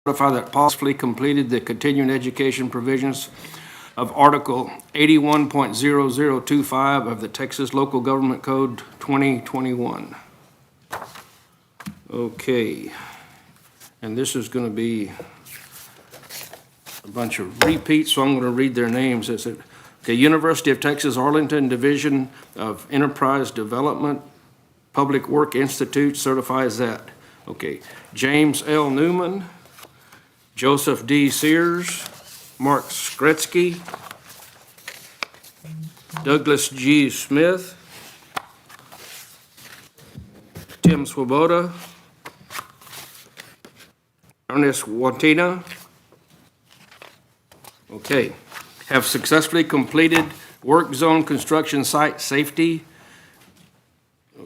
certify that possibly completed the continuing education provisions of Article 81.0025 of the Texas Local Government Code 2021. Okay, and this is going to be a bunch of repeats, so I'm going to read their names. It's okay, University of Texas Arlington Division of Enterprise Development, Public Work Institute certifies that. Okay, James L. Newman, Joseph D. Sears, Mark Skretsky, Douglas G. Smith, Tim Swoboda, Ernest Watina. Okay, have successfully completed work zone construction site safety.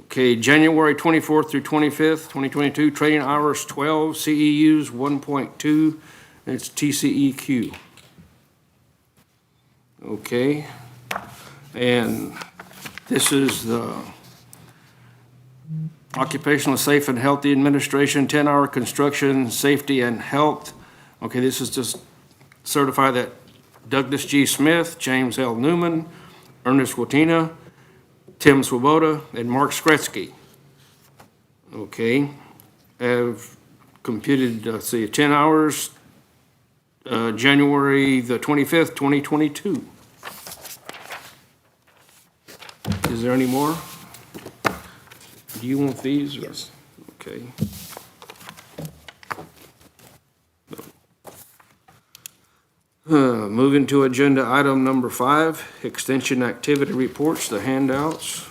Okay, January 24th through 25th, 2022, training hours 12, CEUs 1.2, and it's TCEQ. Okay, and this is the Occupational Safe and Healthy Administration, 10-hour construction, safety and health. Okay, this is just certify that Douglas G. Smith, James L. Newman, Ernest Watina, Tim Swoboda, and Mark Skretsky. Okay, have computed, 10 hours, January the 25th, 2022. Is there any more? Do you want these? Yes. Okay. Moving to agenda item number 5, extension activity reports, the handouts.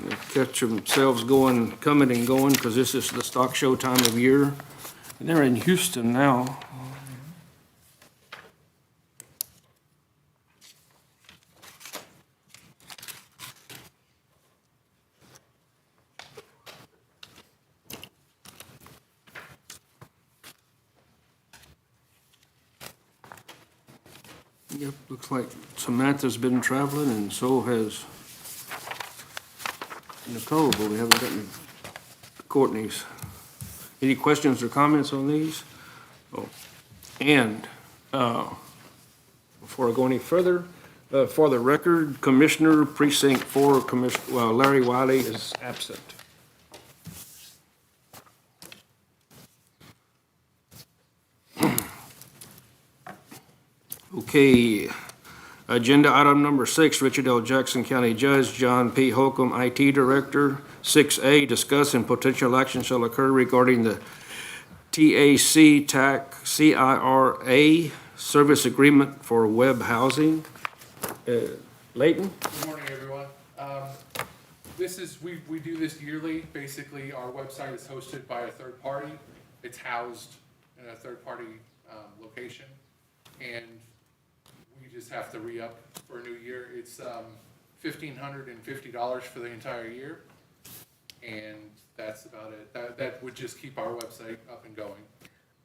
They catch themselves going, coming and going, because this is the stock show time of year. And they're in Houston now. Yep, looks like Samantha's been traveling and so has Nicole, but we haven't gotten Courtney's. Any questions or comments on these? Oh, and before I go any further, for the record, Commissioner Precinct 4, Larry Wiley is absent. Okay, agenda item number 6, Richard L. Jackson County Judge, John P. Holcomb, IT Director. 6A, discuss and potential action shall occur regarding the TAC CIRA service agreement for web housing. Leighton? Good morning, everyone. We do this yearly. Basically, our website is hosted by a third party. It's housed in a third party location, and we just have to re-up for a new year. It's $1,550 for the entire year, and that's about it. That would just keep our website up and going.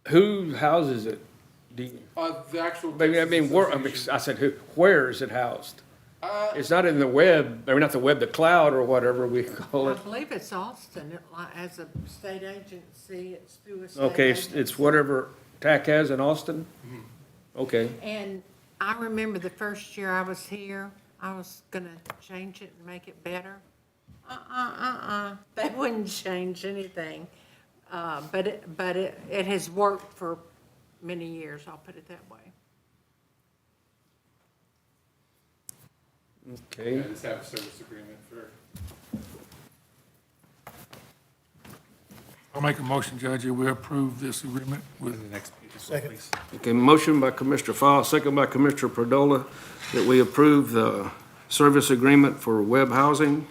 Who houses it? The actual. I mean, I said who, where is it housed? It's not in the web, or not the web, the cloud or whatever we call I it. believe it's Austin, as a state agency, it's through a state Okay, agency. it's whatever TAC has in Austin? Okay. And I remember the first year I was here, I was gonna change it and make it better. They wouldn't change anything. But it has worked for many years, I'll put it that way. Okay. I just have a service agreement for. I'll make a motion, Judge, that we approve this agreement with. The next page, please. Okay, motion by Commissioner Fowle, second by Commissioner Perdola, that we approve the service agreement for web housing.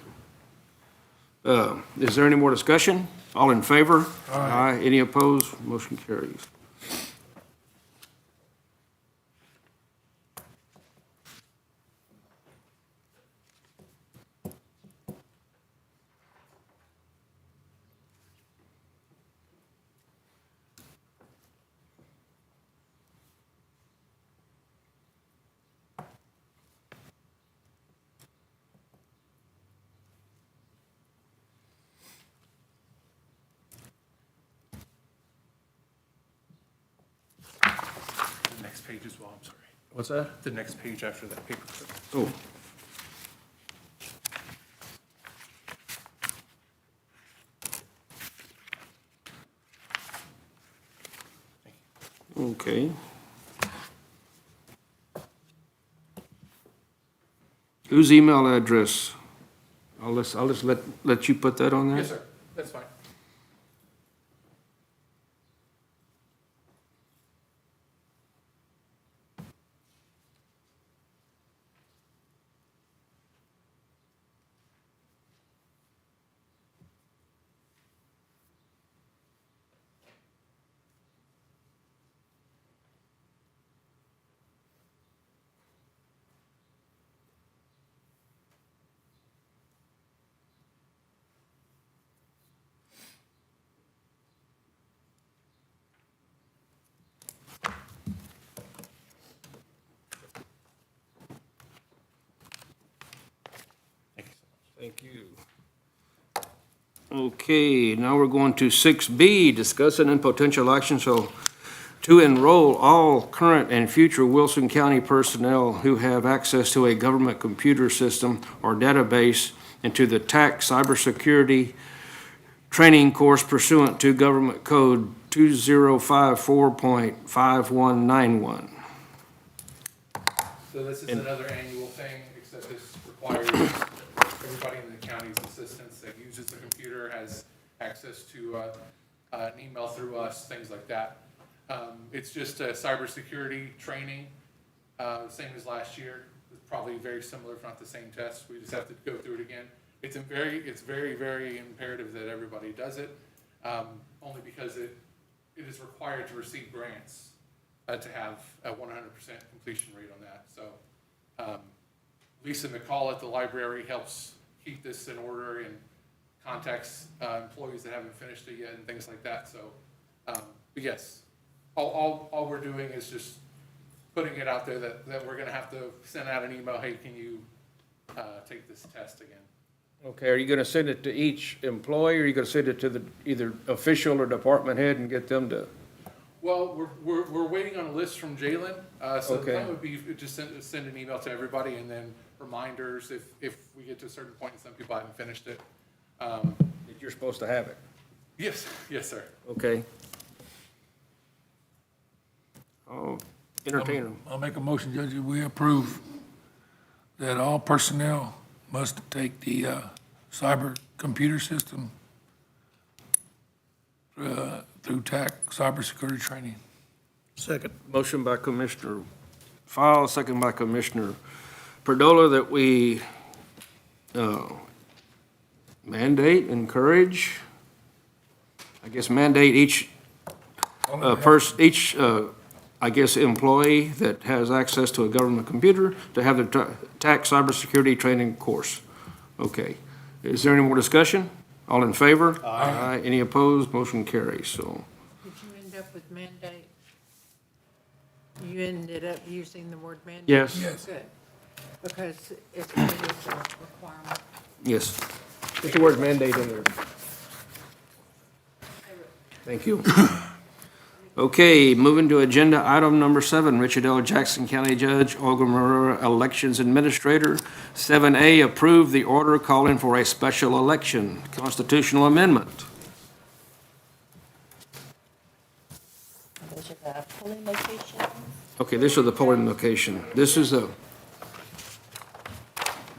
Is there any more discussion? All in favor? Aye. Any opposed? Motion carries. next page as well, I'm sorry. What's that? The next page after that paperclip. Oh. Okay. Whose email address? I'll just let you put that on there? Yes, sir, that's fine. Thank you so much. Thank you. Okay, now we're going to 6B, discussing and potential action. So to enroll all current and future Wilson County personnel who have access to a government computer system or database into the TAC cybersecurity training course pursuant to Government Code 2054.5191. So this is another annual thing, except this requires everybody in the county's assistance that uses the computer has access to an email through us, things like that. It's just a cybersecurity training, same as last year. It's probably very similar, if not the same test. We just have to go through it again. It's very, very imperative that everybody does it, only because it is required to receive grants to have a 100% completion rate on that. So Lisa McCall at the library helps keep this in order and contacts employees that haven't finished it yet and things like that. So, but yes, all we're doing is just putting it out there that we're gonna have to send out an email, hey, can you take this test again? Okay, are you gonna send it to each employee, or are you gonna send it to the either official or department head and get them to? Well, we're waiting on a list from Jalen, so the Okay. plan would be just send an email to everybody and then reminders if we get to a certain point and some people haven't finished it. That you're supposed to have it? Yes, sir. Okay. I'll entertain them. I'll make a motion, Judge, that we approve that all personnel must take the cyber computer system through TAC cybersecurity training. Second. Motion by Commissioner Fowle, second by Commissioner Perdola, that we mandate, encourage, mandate each I guess, employee that has access to a government computer to have the TAC cybersecurity training course. Okay. Is there any more discussion? All in favor? Aye. Any opposed? Motion carries, so. Did you end up with mandate? You ended up using the word mandate? Yes. Yes. Good, because it is a requirement. Yes. Get the word mandate in there. Thank you. Okay, moving to agenda item number 7, Richard L. Jackson County Judge, Olga Marrera, Elections Administrator. 7A, approve the order calling for a special election, constitutional amendment. Those are the polling locations. Okay, this is the polling location. This is the,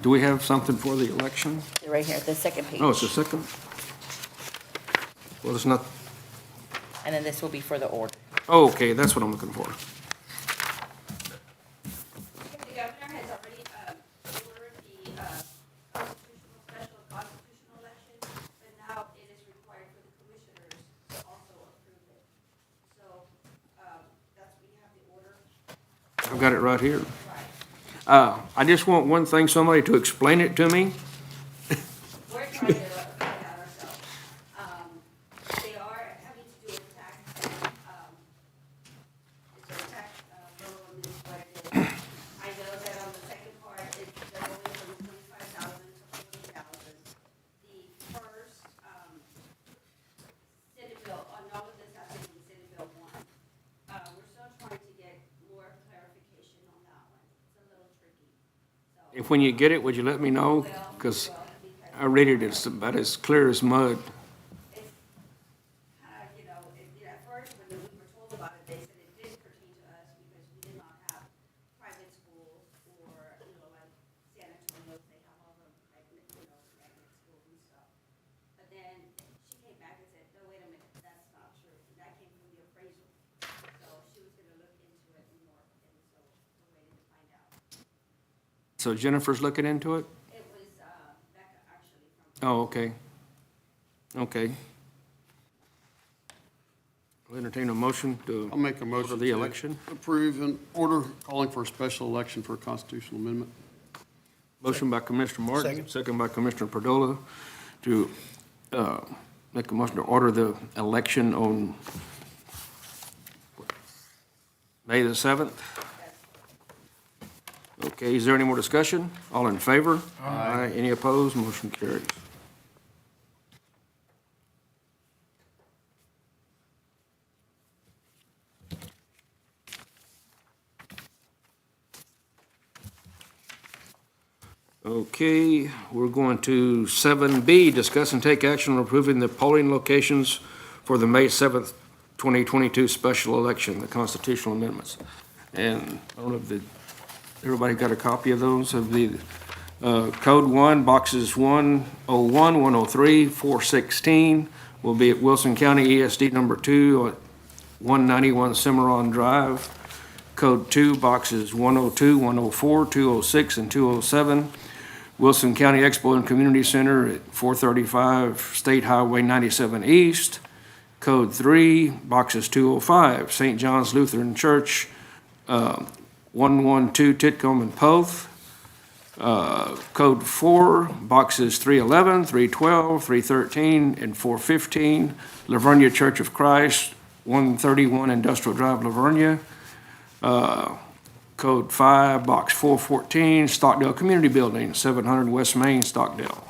do we have something for the election? They're right here, the second page. Oh, it's the second? Well, it's not, And then this will be for the order. oh, okay, that's what I'm looking for. The governor has already ordered the special constitutional election, but now it is required for the commissioners to also approve it. So, we have the order. I've got it right here. Right. I just want one thing, somebody to explain it to me. We're trying to find out ourselves. They are having to do a tax, it's a tax, borough administrative. I know that on the second part, it's they're going from 25,000 to 40,000. The first, Senate bill, on all of this happened in Senate Bill 1. We're still trying to get more If when you get it, would you let me know? Because I read it, it's about as clear as mud. It's kind of, at first, when we were told about it, they said it didn't pertain to us because we did not have private schools or, like San Antonio, they have all the, magnet schools and stuff. But then she came back and said, no, wait a minute, that's not true. That came from the appraisal. So she was gonna look into it more, and so we're waiting to find out. So Jennifer's looking into it? It was, Becca actually from. Oh, okay. Okay. I'll entertain a motion to I'll make a order motion the to election. approve an order calling for a special election for a constitutional amendment. Motion by Commissioner Martin, second by Commissioner Perdola to make a motion to order the election on May the 7th. Okay, is there any more discussion? All in favor? Aye. Any opposed? Motion carries. Okay, we're going to 7B, discuss and take action on approving the polling locations for the May 7th, 2022 special election, the constitutional amendments. And I don't know if everybody got a copy of those, of the Code 1, boxes 101, 103, 416 will be at Wilson County ESD number 2 at 191 Cimarron Drive. Code 2, boxes 102, 104, 206, and 207, Wilson County Expo and Community Center at 435 State Highway 97 East. Code 3, boxes 205, St. John's Lutheran Church, 112 Titcomb and Poth. Code 4, boxes 311, 312, 313, and 415, Lavernia Church of Christ, 131 Industrial Drive, Lavernia. Code 5, box 414, Stockdale Community Building, 700 West Main, Stockdale.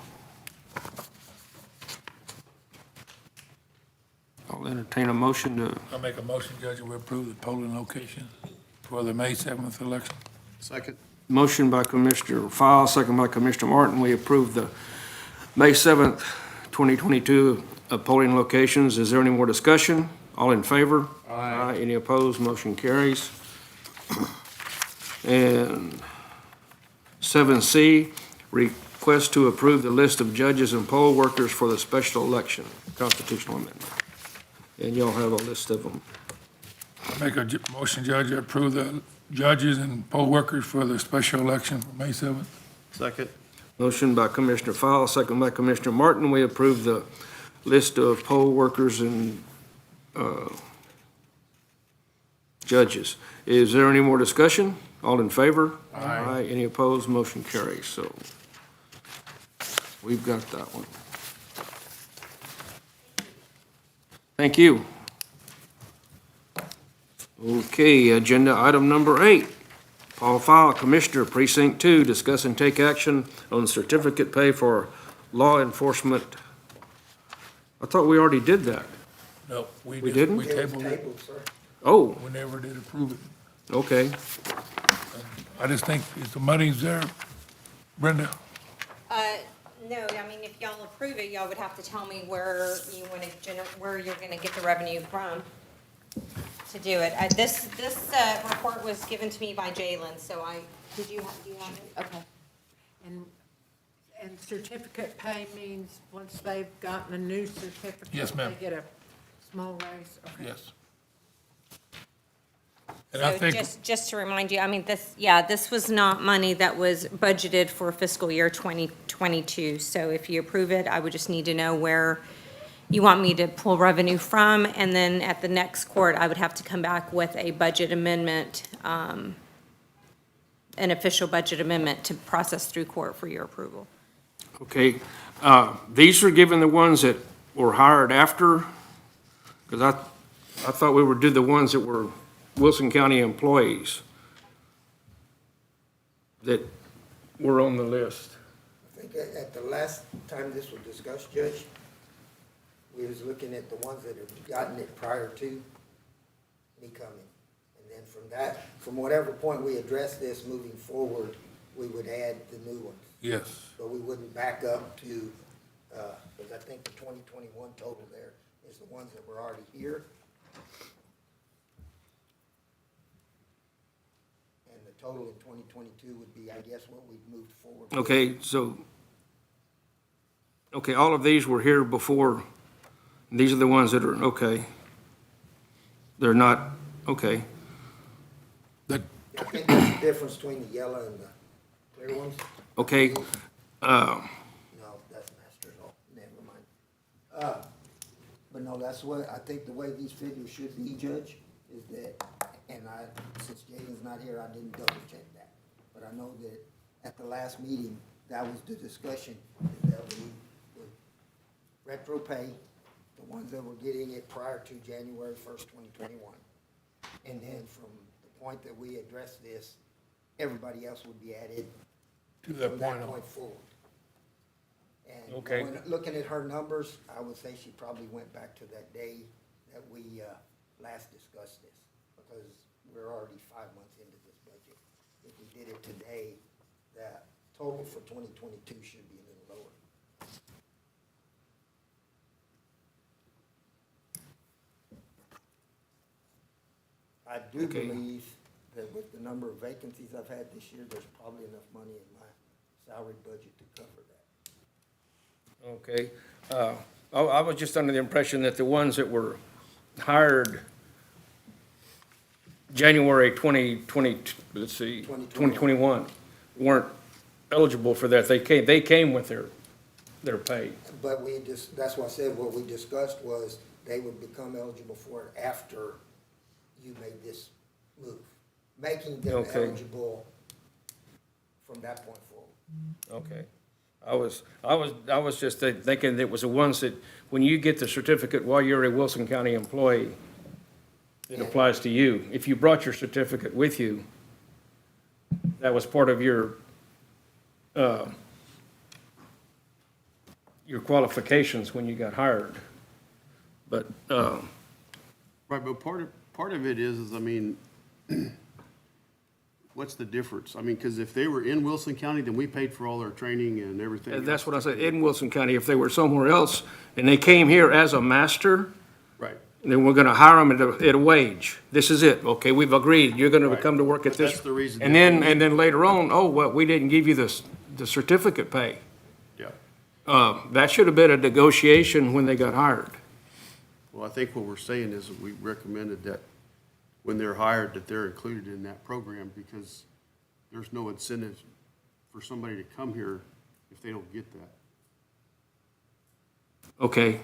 I'll entertain a motion to, I'll make a motion, Judge, that we approve the polling locations for the May 7th election. Second. motion by Commissioner Fowle, second by Commissioner Martin. We approve the May 7th, 2022 polling locations. Is there any more discussion? All in favor? Aye. Any opposed? Motion carries. And 7C, request to approve the list of judges and poll workers for the special election, constitutional amendment. And y'all have a list of them. I make a motion, Judge, to approve the judges and poll workers for the special election for May 7th. Second. Motion by Commissioner Fowle, second by Commissioner Martin. We approve the list of poll workers and judges. Is there any more discussion? All in favor? Aye. Any opposed? Motion carries. So we've got that one. Thank you. Okay, agenda item number 8. Paul Fowle, Commissioner, Precinct 2, discuss and take action on certificate pay for law enforcement. I thought we already did that. No, We didn't? We tabled it. Oh, We never did approve it. okay. I just think if the money's there, Brenda, No, I mean, if y'all approve it, y'all would have to tell me where you want to where you're going to get the revenue from to do it. This report was given to me by Jalen, so do you have it? Okay. And certificate pay means once they've gotten a new certificate. Yes, ma'am. They get a small raise, okay. yes. And I So think, just to remind you, I mean, this was not money that was budgeted for fiscal year 2022. So if you approve it, I would just need to know where you want me to pull revenue from, and then at the next court, I would have to come back with a budget amendment, an official budget amendment to process through court for your approval. Okay, these are given the ones that were hired after, because I thought we would do the ones that were Wilson County employees that were on the list. I think at the last time this was discussed, Judge, we was looking at the ones that have gotten it prior to me coming. And then from whatever point we address this moving forward, we would add the new ones. Yes. But we wouldn't back up to, because I think the 2021 total there is the ones that were already here. And the total in 2022 would be, I guess, what we've moved forward. with. Okay, so, okay, all of these were here before. These are the ones that are, okay. They're not, okay. That, I think there's a difference between the yellow and the clear ones. Okay, No, that's Masters, oh, never mind. But no, that's what, I think the way these figures should be, Judge, is that, and since Jaden's not here, I didn't double check that. But I know that at the last meeting, that was the discussion, is that we would retro pay the ones that were getting it prior to January 1st, 2021. And then from the point that we addressed this, everybody else would be added to that from point that on. point forward. And Okay. looking at her numbers, I would say she probably went back to that day that we last discussed this, because we're already 5 months into this budget. If we did it today, that total for 2022 should be a little lower. I do Okay. believe that with the number of vacancies I've had this year, there's probably enough money in my salary budget to cover that. okay. I was just under the impression that the ones that were hired January 2020, let's see, 2021, weren't eligible for that. They came with their pay. But that's why I said what we discussed was they would become eligible for it after you made this move, making them Okay. eligible from that point forward. Okay. I was just thinking that it was the ones that, when you get the certificate while you're a Wilson County employee, it applies to you. If you brought your certificate with you, that was part of your qualifications when you got hired. But, Right, but part of it is, I mean, what's the difference? I mean, because if they were in Wilson County, then we paid for all their training and everything. that's what I said, in Wilson County, if they were somewhere else and they came here as a master, Right. then we're gonna hire them at a wage. This is it, okay, we've agreed, you're gonna Right. come to work at But this. that's the reason And then later on, oh, well, we didn't give you the certificate pay. Yeah. That should have been a negotiation when they got hired. Well, I think what we're saying is that we recommended that when they're hired, that they're included in that program, because there's no incentive for somebody to come here if they don't get that. Okay,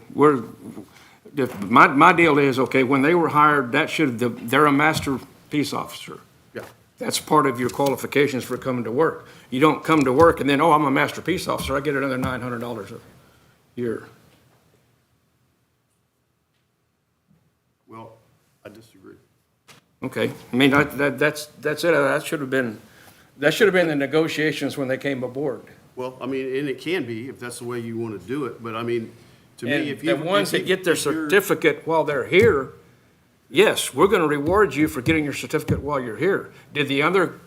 my deal is, okay, when they were hired, they're a master peace officer. Yeah. That's part of your qualifications for coming to work. You don't come to work and then, oh, I'm a master peace officer, I get another $900 a year. Well, I disagree. Okay, I mean, that's it, that should have been the negotiations when they came aboard. Well, I mean, and it can be, if that's the way you want to do it, but I mean, to me, And if you. the ones that get their if you're- certificate while they're here, yes, we're gonna reward you for getting your certificate while you're here. Did the other,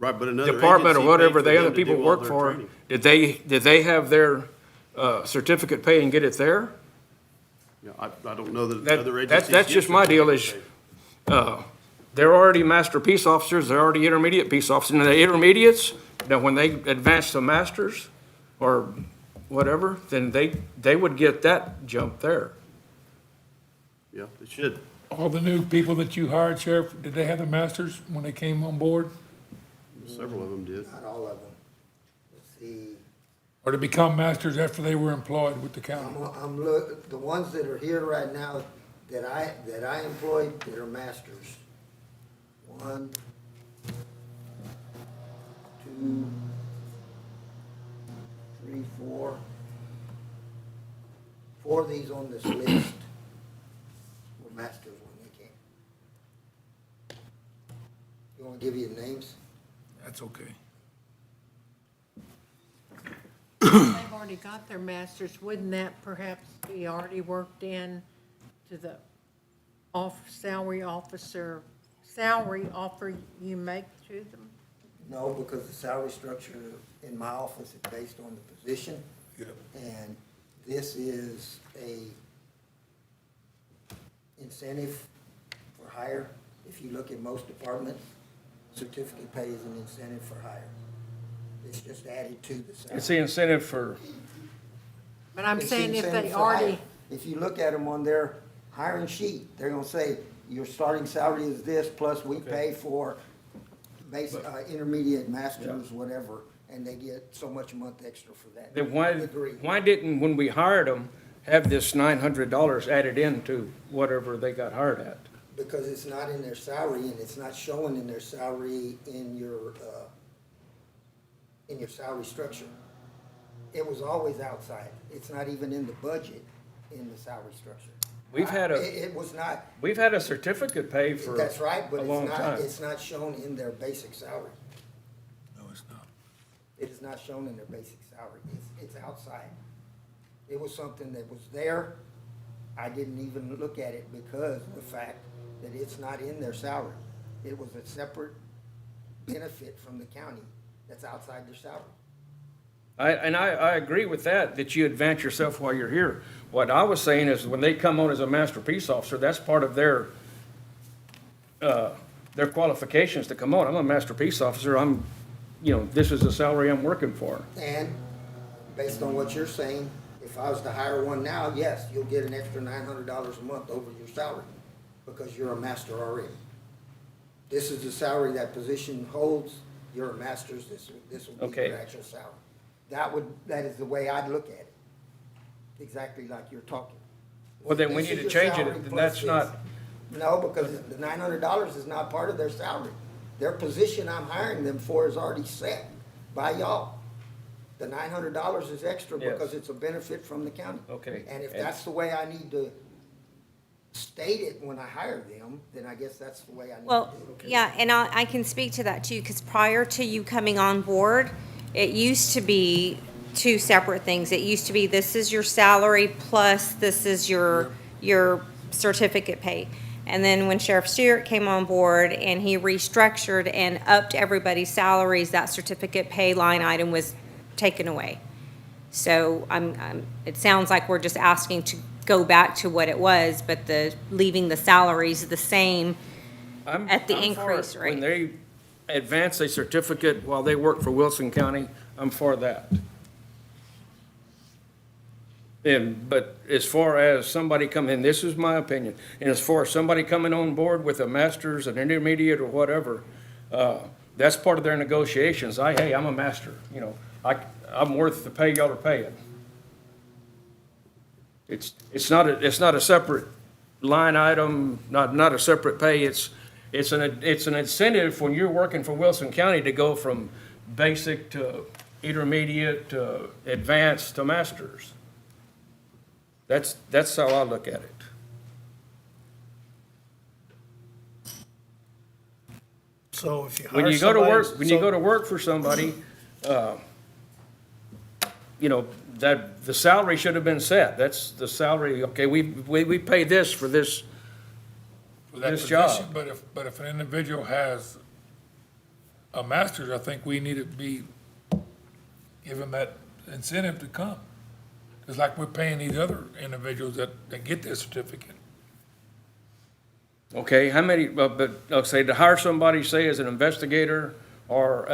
Right, but another department or agency whatever paid for the other them to people do all work their for, training. did they have their, certificate pay and get it there? Yeah, I don't know that That- other that's- agencies. that's get just my deal is- certificate They're already master peace officers, they're already intermediate peace officers, and the intermediates, now when they advance to masters or whatever, then they would get that jump there. pay. Yeah, it should. all the new people that you hired, Sheriff, did they have the masters when they came on board? Several of them did. Not all of them. Let's see, Or to become masters after they were employed with the county? the ones that are here right now that I employed that are masters. 1, 2, 3, 4. 4 of these on this list were masters when they came. You want me to give you the names? That's okay. They've already got their masters, wouldn't that perhaps be already worked in to the salary officer salary offer you make to them? No, because the salary structure in my office is based on the position. Yep. And this is a incentive for hire. If you look at most departments, certificate pay is an incentive for hire. It's just added to the salary. It's the incentive for, But I'm It's the saying if incentive they for hire. already, If you look at them on their hiring sheet, they're gonna say, your starting salary is this, plus we pay for intermediate, masters, whatever, and they get so much a month extra for that. then Agree. why didn't, when we hired them, have this $900 added into whatever they got hired at? Because it's not in their salary, and it's not showing in their salary in your salary structure. It was always outside. It's not even in the budget in the salary structure. We've had It was not, we've had a certificate pay for that's right, but a long time. it's not shown in their basic salary. No, it's not. It is not shown in their basic salary. It's outside. It was something that was there. I didn't even look at it because of the fact that it's not in their salary. It was a separate benefit from the county that's outside their salary. I agree with that you advance yourself while you're here. What I was saying is when they come on as a master peace officer, that's part of their qualifications to come on. I'm a master peace officer. This is the salary I'm working for. And based on what you're saying, if I was to hire one now, yes, you'll get an extra $900 a month over your salary because you're a master already. This is the salary that position holds. You're a master's. This will be Okay. your actual salary. That is the way I'd look at it. Exactly like you're talking. Well, then we This need is to your change it. salary Then plus that's this. not, No, because the $900 is not part of their salary. Their position I'm hiring them for is already set by y'all. The $900 is extra Yes. because it's a benefit from the county. Okay. And if that's the way I need to state it when I hire them, then I guess that's the way I need to Well, do it. yeah, and I can speak to that too, because prior to you coming on board, it used to be two separate things. It used to be, this is your salary plus this is your certificate pay. And then when Sheriff Stewart came on board and he restructured and upped everybody's salaries, that certificate pay line item was taken away. So it sounds like we're just asking to go back to what it was, but leaving the salaries the same at the I'm for increase it. rate. When they advance a certificate while they work for Wilson County, I'm for that. But as far as somebody coming, this is my opinion, and as far as somebody coming on board with a master's, an intermediate, or whatever, that's part of their negotiations. Hey, I'm a master, I'm worth the pay y'all are paying. It's not a separate line item, not a separate pay. It's an incentive when you're working for Wilson County to go from basic to intermediate to advanced to masters. That's how I look at it. So if you When hire you go to somebody. work, when you go to work for somebody, that the salary should have been set. That's the salary, okay, we pay this for this. For that This job. position, but if an individual has a master's, I think we need to be, give them that incentive to come. It's like we're paying these other individuals that get their certificate. Okay, how many, say to hire somebody, say as an investigator or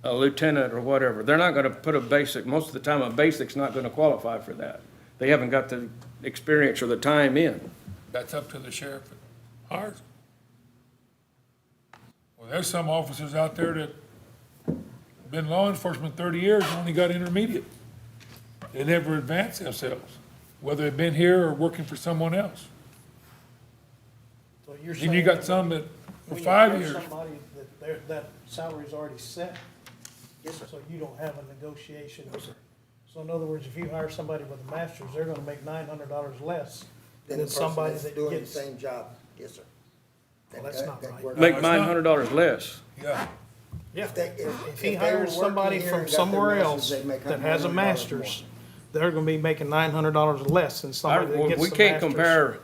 a lieutenant or whatever, they're not gonna put a basic, most of the time a basic's not gonna qualify for that. They haven't got the experience or the time in. That's up to the sheriff that hires them. Well, there's some officers out there that been law enforcement 30 years and only got intermediate. They never advanced themselves, whether they've been here or working for someone else. So you're Then you saying got some that for when you 5 hire years. somebody that salary's already set, Yes, sir. so you don't have a negotiation. So in other words, if you hire somebody with a master's, they're gonna make $900 less Then the than person somebody that's that doing the gets. same job, yes, sir. Well, that's not that right. works. Make it's not. $900 less. Yeah, Yeah, If they- if he if they were hires somebody working here from and got their somewhere master's, else they'd make that has a $100 master's, they're gonna be making $900 less than somebody that Well, gets we the can't master's. compare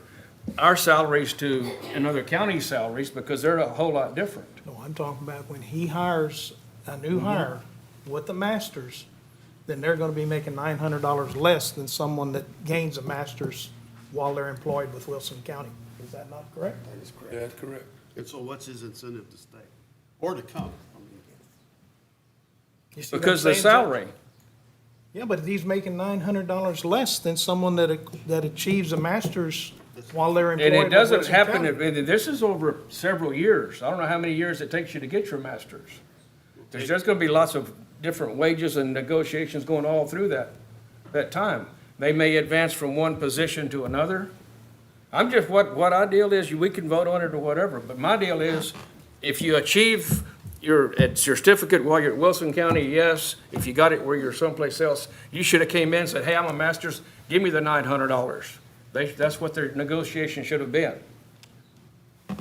our salaries to another county's salaries because they're a whole lot different. No, I'm talking about when he hires a new hire with the masters, then they're gonna be making $900 less than someone that gains a master's while they're employed with Wilson County. Is that not correct? That is correct. Yeah, that's correct. And so what's his incentive to stay or to come? I mean, You see what I'm Because the saying, Judge? salary. Yeah, but he's making $900 less than someone that achieves a master's while they're employed And it with doesn't Wilson happen, County. this is over several years. I don't know how many years it takes you to get your master's. There's gonna be lots of different wages and negotiations going all through that time. They may advance from one position to another. I'm just, what our deal is, we can vote on it or whatever, but my deal is, if you achieve your certificate while you're at Wilson County, yes. If you got it where you're someplace else, you should have came in and said, hey, I'm a master's, give me the $900. That's what their negotiation should have been. Are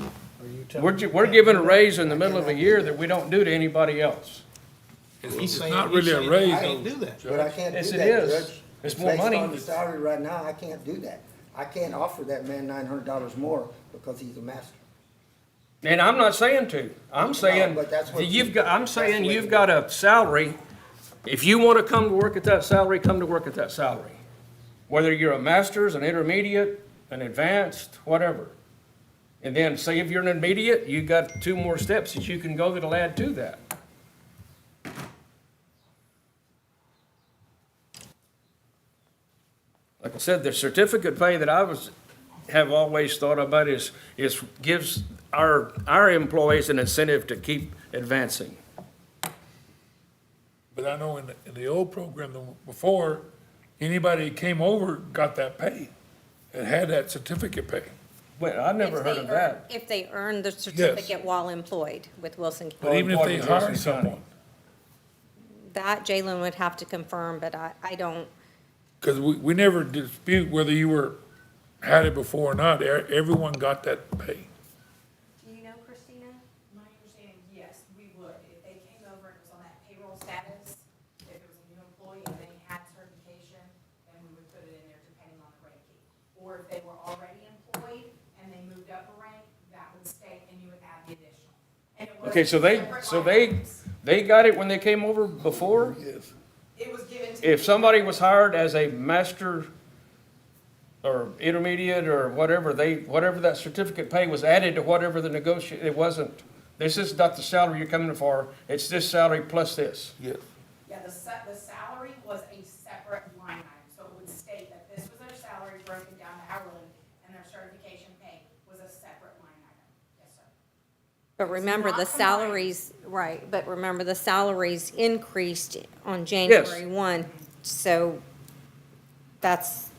you telling me We're giving a raise in the middle of a year that we don't do to anybody else. It's saying- not he's really a saying raise, I though. can't do that. But I can't do Yes, it that, is. Judge. It's more money. Based on the salary right now, I can't do that. I can't offer that man $900 more because he's a master. And I'm not saying to. I'm saying, but that's what I'm saying that's what you've got a salary. If you want to come to work at that salary, come to work at that salary. Whether you're a master's, an intermediate, an advanced, whatever. And then say if you're an intermediate, you got 2 more steps that you can go that'll add to that. Like I said, the certificate pay that have always thought about is gives our employees an incentive to keep advancing. But I know in the old program, before, anybody that came over got that pay. It had that certificate pay. Well, I've never If heard they of that. If they earned the certificate while employed with Wilson But County. even if they employed with hired Wilson County. someone, That Jalen would have to confirm, but I don't, because we never dispute whether you had it before or not, everyone got that pay. do you know, Christina? My understanding, yes, we would. If they came over and it was on that payroll status, if it was a new employee and they had certification, then we would put it in there depending on the ranking. Or if they were already employed and they moved up a rank, that would stay and you would add the additional. And it was Okay, so separate line items. they got it when they came over before? Yes. It was given to. If somebody was hired as a master or intermediate or whatever, whatever that certificate pay was added to whatever it wasn't, this is not the salary you're coming for, it's this salary plus this. Yes. Yeah, the salary was a separate line item, so it would state that this was their salary broken down to hourly, and their certification pay was a separate line item. Yes, sir. But remember, not the combined. salaries, right, but remember, the salaries increased on January 1. So that's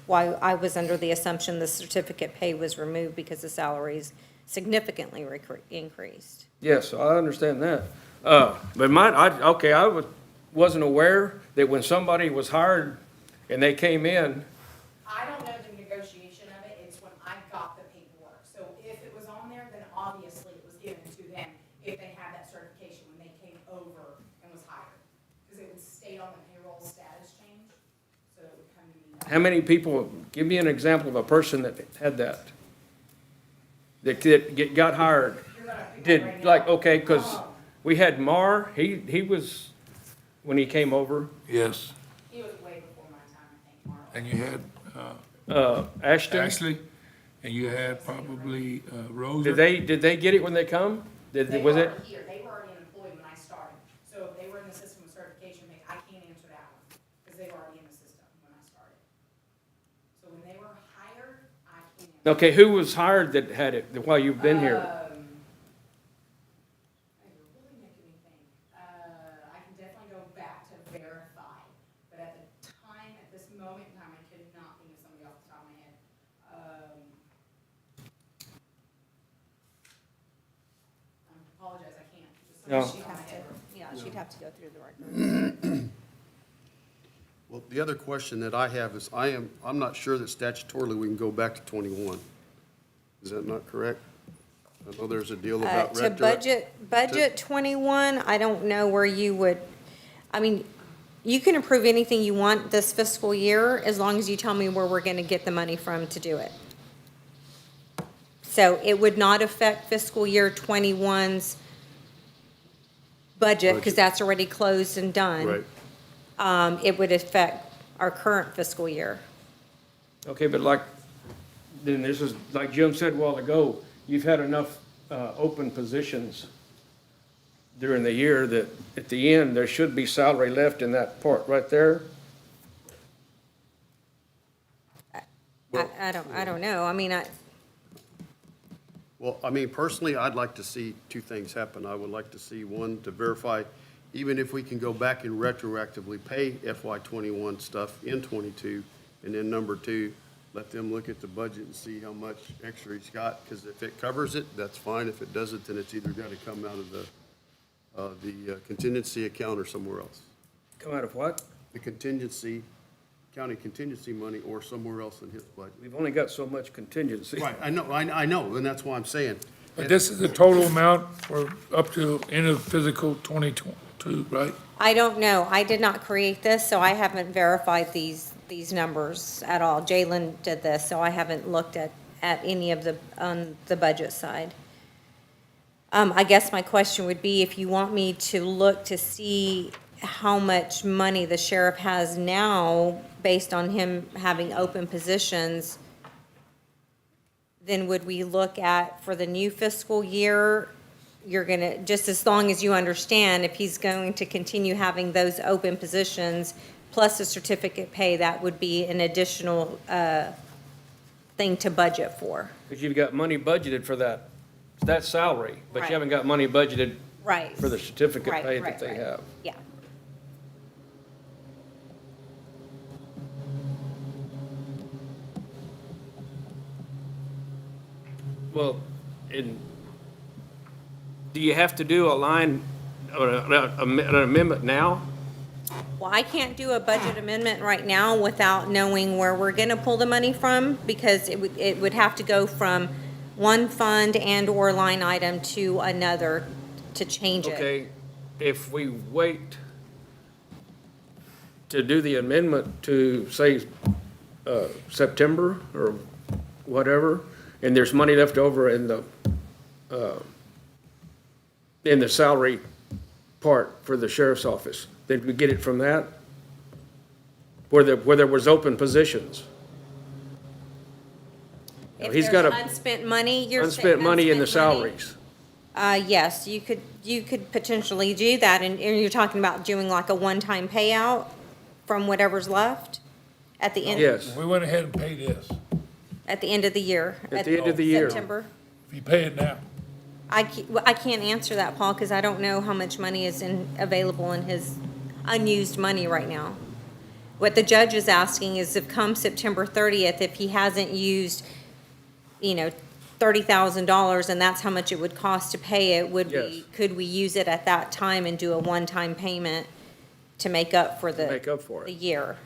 why I was under the assumption the certificate pay was removed because the salaries significantly increased. Yes, I understand that. But I wasn't aware that when somebody was hired and they came in, I don't know the negotiation of it, it's when I got the paperwork. So if it was on there, then obviously it was given to them if they had that certification when they came over and was hired. Because it would state on the payroll status change, so it would come to me. how many people, give me an example of a person that had that? That got hired, You're gonna pick up did, right like, now. okay, because we had Mar, he was, when he came over, Yes. He was way before my time, I think, Mark. And you had Ashton. Ashley, and you had probably Rosa. Did they get it when they come? They Was were it? here, they were already an employee when I started. So if they were in the system with certification, I can't answer that one, because they were already in the system when I started. So when they were hired, I can't answer. Okay, who was hired that had it while you've been here? You're really making me think. I can definitely go back to verify, but at the time, at this moment in time, I could not think of somebody off the top of my head. I apologize, I can't. Just No. somebody off the top of my head. Yeah, she'd have to go through the records. Well, the other question that I have is, I'm not sure that statutorily we can go back to 21. Is that not correct? I know there's a deal about To budget 21, I don't know where you would, I mean, you can approve anything you want this fiscal year as long as you tell me where we're gonna get the money from to do it. So it would not affect fiscal year 21's budget, because that's already closed and done. Right. It would affect our current fiscal year. Okay, but like, then this is, like Jim said a while ago, you've had enough open positions during the year that at the end, there should be salary left in that part right there. I don't know. I mean, Well, I mean, personally, I'd like to see two things happen. I would like to see, one, to verify, even if we can go back and retroactively pay FY '21 stuff in '22, and then number two, let them look at the budget and see how much extra he's got, because if it covers it, that's fine. If it doesn't, then it's either got to come out of the contingency account or somewhere else. Come out of what? The contingency, county contingency money, or somewhere else in his budget. We've only got so much contingency. Right, I know, and that's why I'm saying. But this is the total amount for up to end of fiscal 2022, right? I don't know. I did not create this, so I haven't verified these numbers at all. Jalen did this, so I haven't looked at any of on the budget side. I guess my question would be, if you want me to look to see how much money the sheriff has now based on him having open positions, then would we look at, for the new fiscal year, you're gonna, just as long as you understand, if he's going to continue having those open positions plus a certificate pay, that would be an additional thing to budget for. Because you've got money budgeted for that salary, but Right. you haven't got money budgeted Right. for the certificate Right, pay right, that they right. have. Yeah. Well, do you have to do a line, or an amendment now? Well, I can't do a budget amendment right now without knowing where we're gonna pull the money from, because it would have to go from one fund and/or line item to another to change it. Okay, if we wait to do the amendment to, say, September or whatever, and there's money left over in the salary part for the sheriff's office, then we get it from that? Where there was open positions? If He's there's got a unspent money, you're saying. unspent money in the unspent money? salaries. Yes, you could potentially do that, and you're talking about doing like a one-time payout from whatever's left at the end? Yes. We went ahead and paid this. At the end of the year? At the end of the year. September? If you pay it now, I can't answer that, Paul, because I don't know how much money is available in his unused money right now. What the judge is asking is if come September 30th, if he hasn't used, $30,000, and that's how much it would cost to pay it, Yes. could we use it at that time and do a one-time payment to make up for the Make up for the it. year?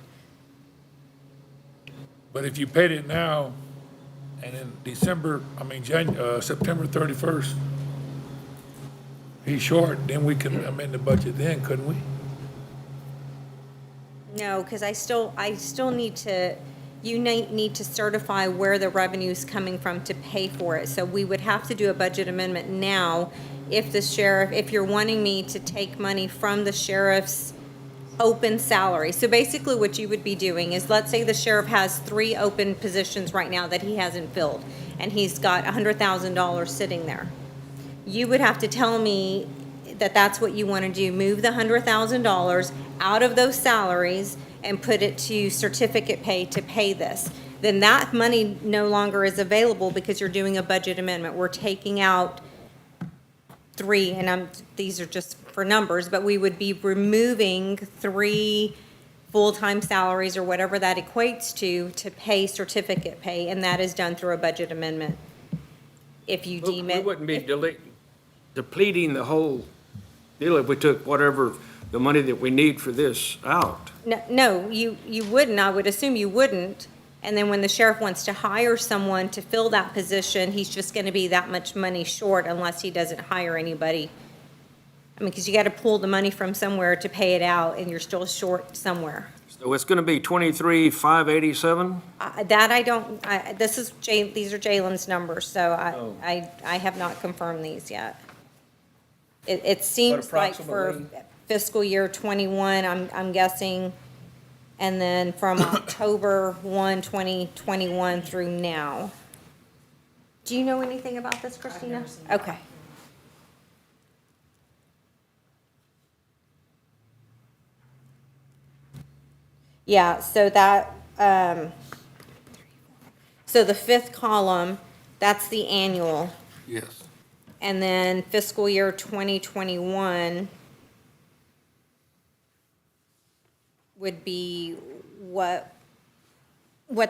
but if you paid it now, and in September 31st, he's short, then we can amend the budget then, couldn't we? No, because I still need to, you need to certify where the revenue is coming from to pay for it. So we would have to do a budget amendment now if you're wanting me to take money from the sheriff's open salary. So basically what you would be doing is, let's say the sheriff has 3 open positions right now that he hasn't filled, and he's got $100,000 sitting there. You would have to tell me that that's what you want to do, move the $100,000 out of those salaries and put it to certificate pay to pay this. Then that money no longer is available because you're doing a budget amendment. We're taking out 3, and these are just for numbers, but we would be removing 3 full-time salaries or whatever that equates to pay certificate pay, and that is done through a budget amendment. If you deem it. We wouldn't be depleting the whole deal if we took whatever, the money that we need for this out. No, you wouldn't. I would assume you wouldn't. And then when the sheriff wants to hire someone to fill that position, he's just going to be that much money short unless he doesn't hire anybody. I mean, because you got to pull the money from somewhere to pay it out, and you're still short somewhere. So it's gonna be 23,587? That I don't, these are Jalen's numbers, so Oh. I have not confirmed these yet. It seems like for approximately? fiscal year '21, I'm guessing, and then from October 1, 2021 through now. Do you know anything about this, Christina? never seen it. Okay. Yeah, so that, so the fifth column, that's the annual. Yes. And then fiscal year 2021 would be what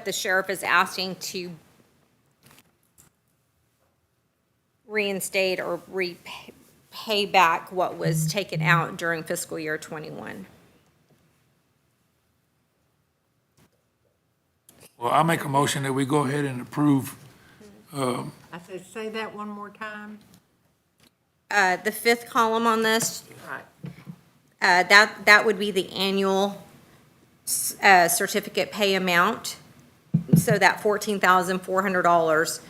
the sheriff is asking to reinstate or pay back what was taken out during fiscal year '21. Well, I'll make a motion that we go ahead and approve, I said, say that one more time. The fifth column on this, Right. that would be the annual certificate pay amount. So that $14,400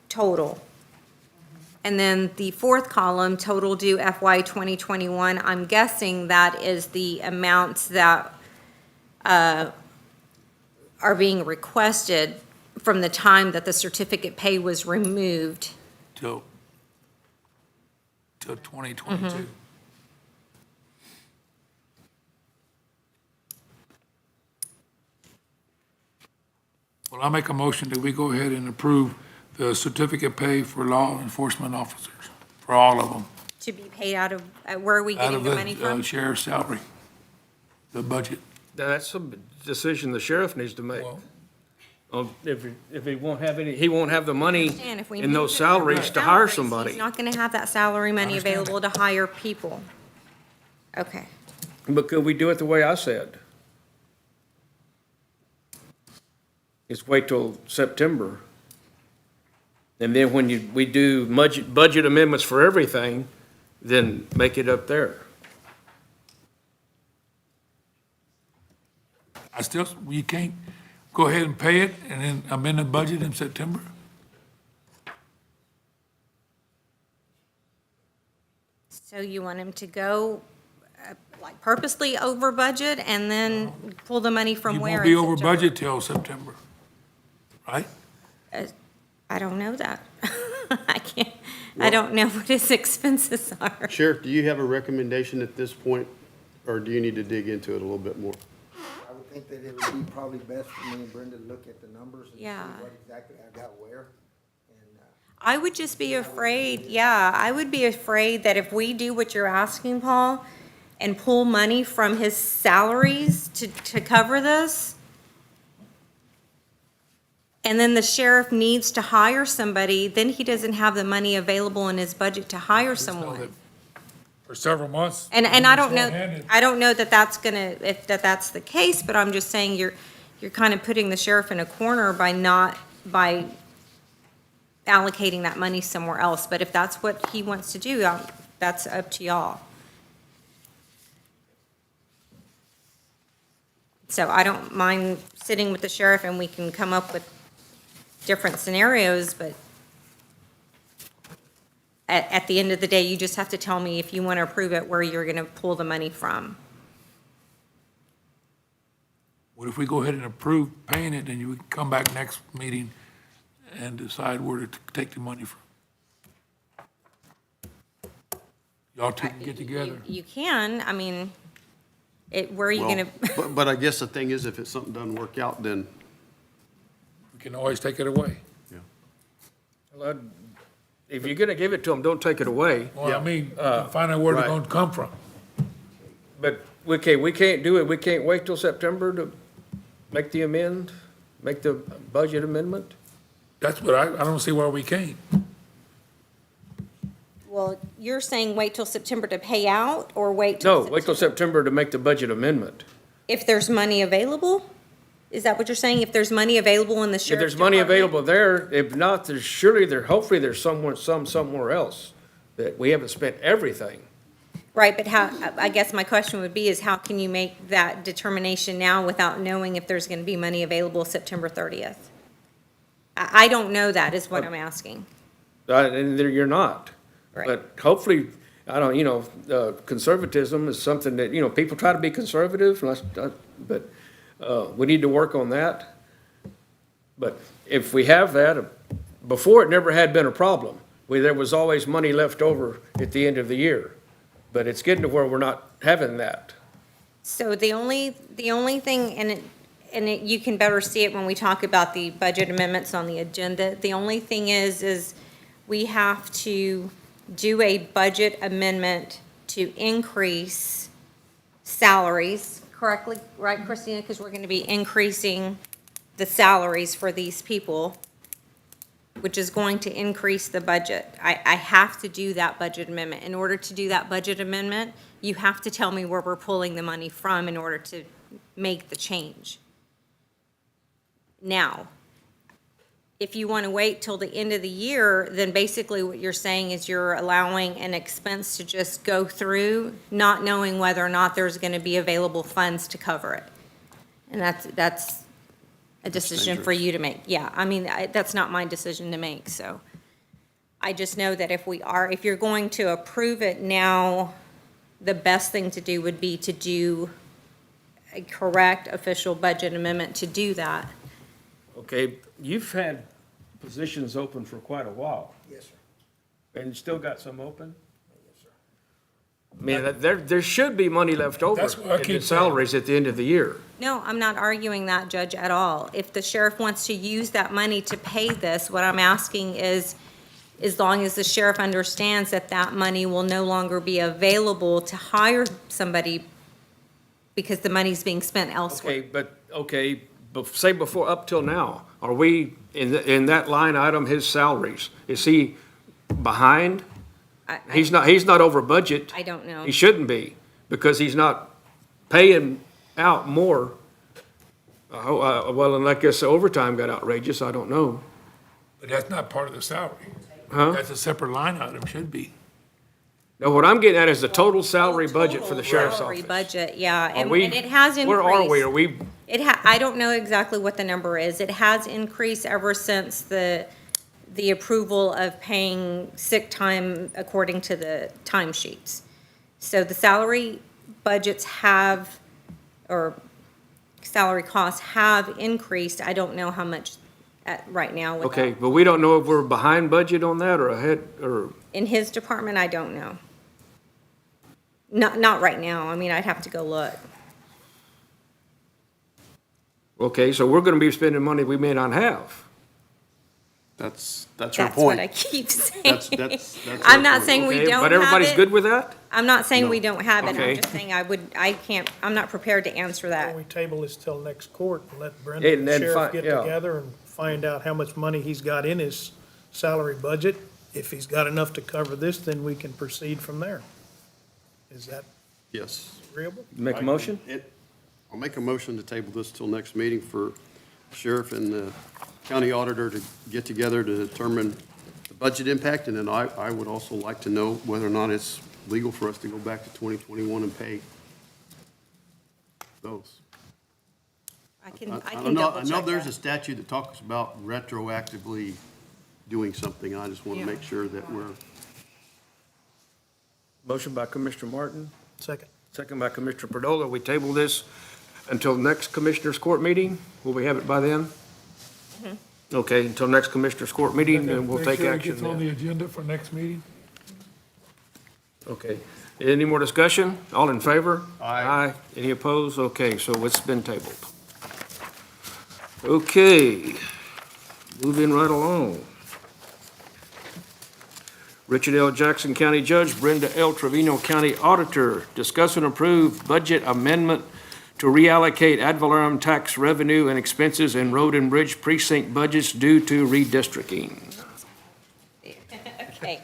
total. And then the fourth column, total due FY 2021, I'm guessing that is the amounts that are being requested from the time that the certificate pay was removed. till 2022. Well, I'll make a motion that we go ahead and approve the certificate pay for law enforcement officers, for all of them, To be paid out of, where are we out getting of the money the from? sheriff's salary, the budget. That's a decision the sheriff needs to make. Well, If he won't have any, he won't have the money Understand, if we in those move it salaries to hire salaries, somebody. He's not gonna have that salary money Understand available to hire people. Okay. But could we do it the way I said? Is wait till September. And then when we do budget amendments for everything, then make it up there. you can't go ahead and pay it and then amend the budget in September? So you want him to go, like purposely over budget and then pull the money from You where? won't be in over September? budget till September, right? I don't know that. I can't, I don't know what his expenses are. Sheriff, do you have a recommendation at this point, or do you need to dig into it a little bit more? I would think that it would be probably best for me and Brenda to look at the numbers and see Yeah. what exactly I got where. And, I would just be afraid, yeah, I would be afraid that if we do what you're asking, Paul, and pull money from his salaries to cover this, and then the sheriff needs to hire somebody, then he doesn't have the money available in his budget to hire Just know someone. that For several months. And I don't know, shorthanded. I don't know that that's gonna, if that's the case, but I'm just saying you're kind of putting the sheriff in a corner by allocating that money somewhere else. But if that's what he wants to do, that's up to y'all. So I don't mind sitting with the sheriff and we can come up with different scenarios, but at the end of the day, you just have to tell me if you want to approve it, where you're going to pull the money from. What if we go ahead and approve paying it, then you can come back next meeting and decide where to take the money from? Y'all two can get together. You can, I mean, where are you going to? But I guess the thing is, if it's something doesn't work out, then, We can always take it away. yeah. Well, if you're gonna give it to them, don't take it away. Well, I mean, find out where they're right. gonna come from. But, okay, we can't do it, we can't wait till September to make the budget amendment? That's what I don't see why we can't. Well, you're saying wait till September to pay out, or wait till? No, wait till September to make the budget amendment. If there's money available? Is that what you're saying? If there's money available in the If sheriff's there's money department? available there, if not, hopefully there's somewhere else that we haven't spent everything. Right, but how, I guess my question would be is how can you make that determination now without knowing if there's gonna be money available September 30th? I don't know that is what I'm asking. And there you're not. Right. But hopefully, I don't, conservatism is something that, people try to be conservative, but we need to work on that. But if we have that, before it never had been a problem. There was always money left over at the end of the year. But it's getting to where we're not having that. So the only thing, you can better see it when we talk about the budget amendments on the agenda. The only thing is we have to do a budget amendment to increase salaries, correctly, right, Christina? Because we're gonna be increasing the salaries for these people, which is going to increase the budget. I have to do that budget amendment. In order to do that budget amendment, you have to tell me where we're pulling the money from in order to make the change. Now, if you want to wait till the end of the year, then basically what you're saying is you're allowing an expense to just go through, not knowing whether or not there's going to be available funds to cover it. And that's a decision for you to make. Yeah, I mean, that's not my decision to make, so. I just know that if you're going to approve it now, the best thing to do would be to do a correct official budget amendment to do that. Okay, you've had positions open for quite a while, Yes, sir. and you still got some open? Yes, sir. I mean, there should be money left over That's what I in the keep saying. salaries at the end of the year. No, I'm not arguing that, Judge, at all. If the sheriff wants to use that money to pay this, what I'm asking is, as long as the sheriff understands that that money will no longer be available to hire somebody because the money's being spent elsewhere. Say before, up till now, are we, in that line item, his salaries, is he behind? He's not over budget. I don't know. He shouldn't be, because he's not paying out more. Well, and I guess overtime got outrageous, I don't know. But that's not part of the salary. Huh? That's a separate line item, should be. No, what I'm getting at is the total salary budget for the sheriff's Salary office. budget, yeah, Are and we- it has increased. Where are we? Are we, I don't know exactly what the number is. It has increased ever since the approval of paying sick time according to the timesheets. So the salary budgets have, or salary costs have increased. I don't know how much right now. okay, but we don't know if we're behind budget on that or ahead, or, In his department, I don't know. Not right now. I mean, I'd have to go look. okay, so we're gonna be spending money we may not have. That's her That's what point. I keep saying. That's her I'm not point. saying we Okay, don't but have everybody's it. good with that? I'm not saying we No. don't have it. Okay. I'm just saying I'm not prepared to answer Why that. don't we table this till next court and let Brenda And and the then sheriff get yeah. together and find out how much money he's got in his salary budget? If he's got enough to cover this, then we can proceed from there. Is that Yes. agreeable? Make a motion? I'll make a motion to table this till next meeting for sheriff and the county auditor to get together to determine the budget impact. And then I would also like to know whether or not it's legal for us to go back to 2021 and pay those. I can I double don't know, I know check there's that. a statute that talks about retroactively doing something. I just want to Yeah. make sure that we're, Motion by Commissioner Martin, Second. second by Commissioner Perdola. We table this until next Commissioners Court meeting. Will we have it by then? Okay, until next Commissioners Court meeting, and we'll Make take sure it action gets on the then. agenda for next meeting. Okay. Any more discussion? All in favor? Aye. Any opposed? Okay, so it's been tabled. Okay, moving right along. Richard L. Jackson County Judge, Brenda L. Trevino County Auditor, discuss and approve budget amendment to reallocate ad valorem tax revenue and expenses in road and bridge precinct budgets due to redistricting. Okay,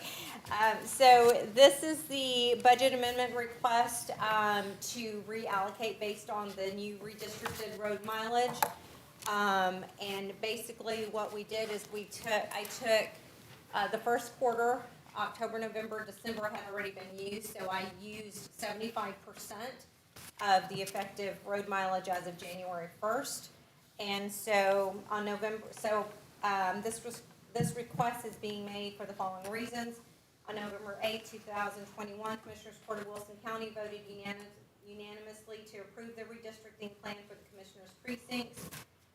so this is the budget amendment request to reallocate based on the new redistricted road mileage. And basically what we did is I took the first quarter October, November, December have already been used, so I used 75% of the effective road mileage as of January 1st. And so on November, this request is being made for the following reasons. On November 8, 2021, Commissioners Court of Wilson County voted unanimously to approve the redistricting plan for the Commissioners' precincts.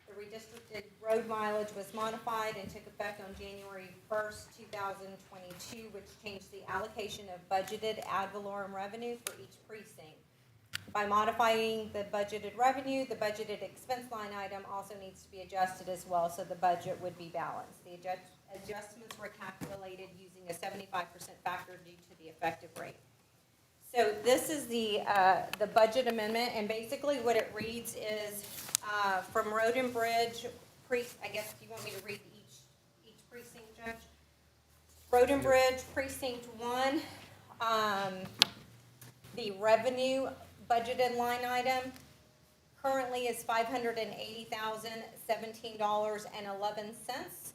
The redistricted road mileage was modified and took effect on January 1st, 2022, which changed the allocation of budgeted ad valorem revenue for each precinct. By modifying the budgeted revenue, the budgeted expense line item also needs to be adjusted as well, so the budget would be balanced. The adjustments were calculated using a 75% factor due to the effective rate. So this is the budget amendment, and basically what it reads is, from Road and Bridge, I guess you want me to read each precinct, Judge? Road and Bridge, Precinct 1, the revenue budgeted line item currently is $580,017.11.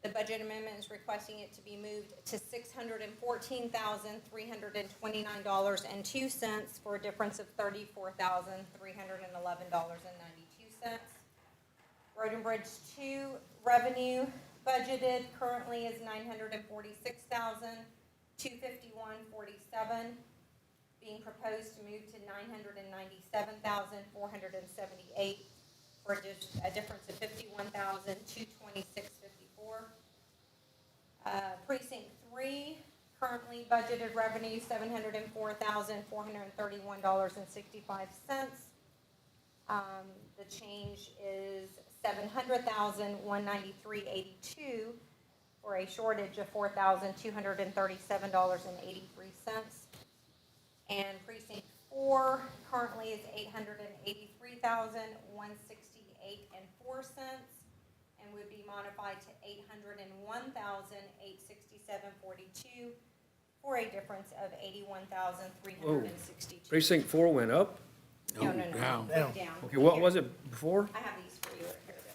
The budget amendment is requesting it to be moved to $614,329.02 for a difference of $34,311.92. Road and Bridge 2 revenue budgeted currently is $946,251.47. Being proposed to move to $997,478 for a difference of $51,226.54. Precinct 3, currently budgeted revenue $704,431.65. The change is $700,193.82 for a shortage of $4,237.83. And precinct 4 currently is $883,168.04 and would be modified to $801,867.42 for a difference of $81,362. Precinct 4 went up? No, Down. down. Okay, what was it before? I have these for you. Here it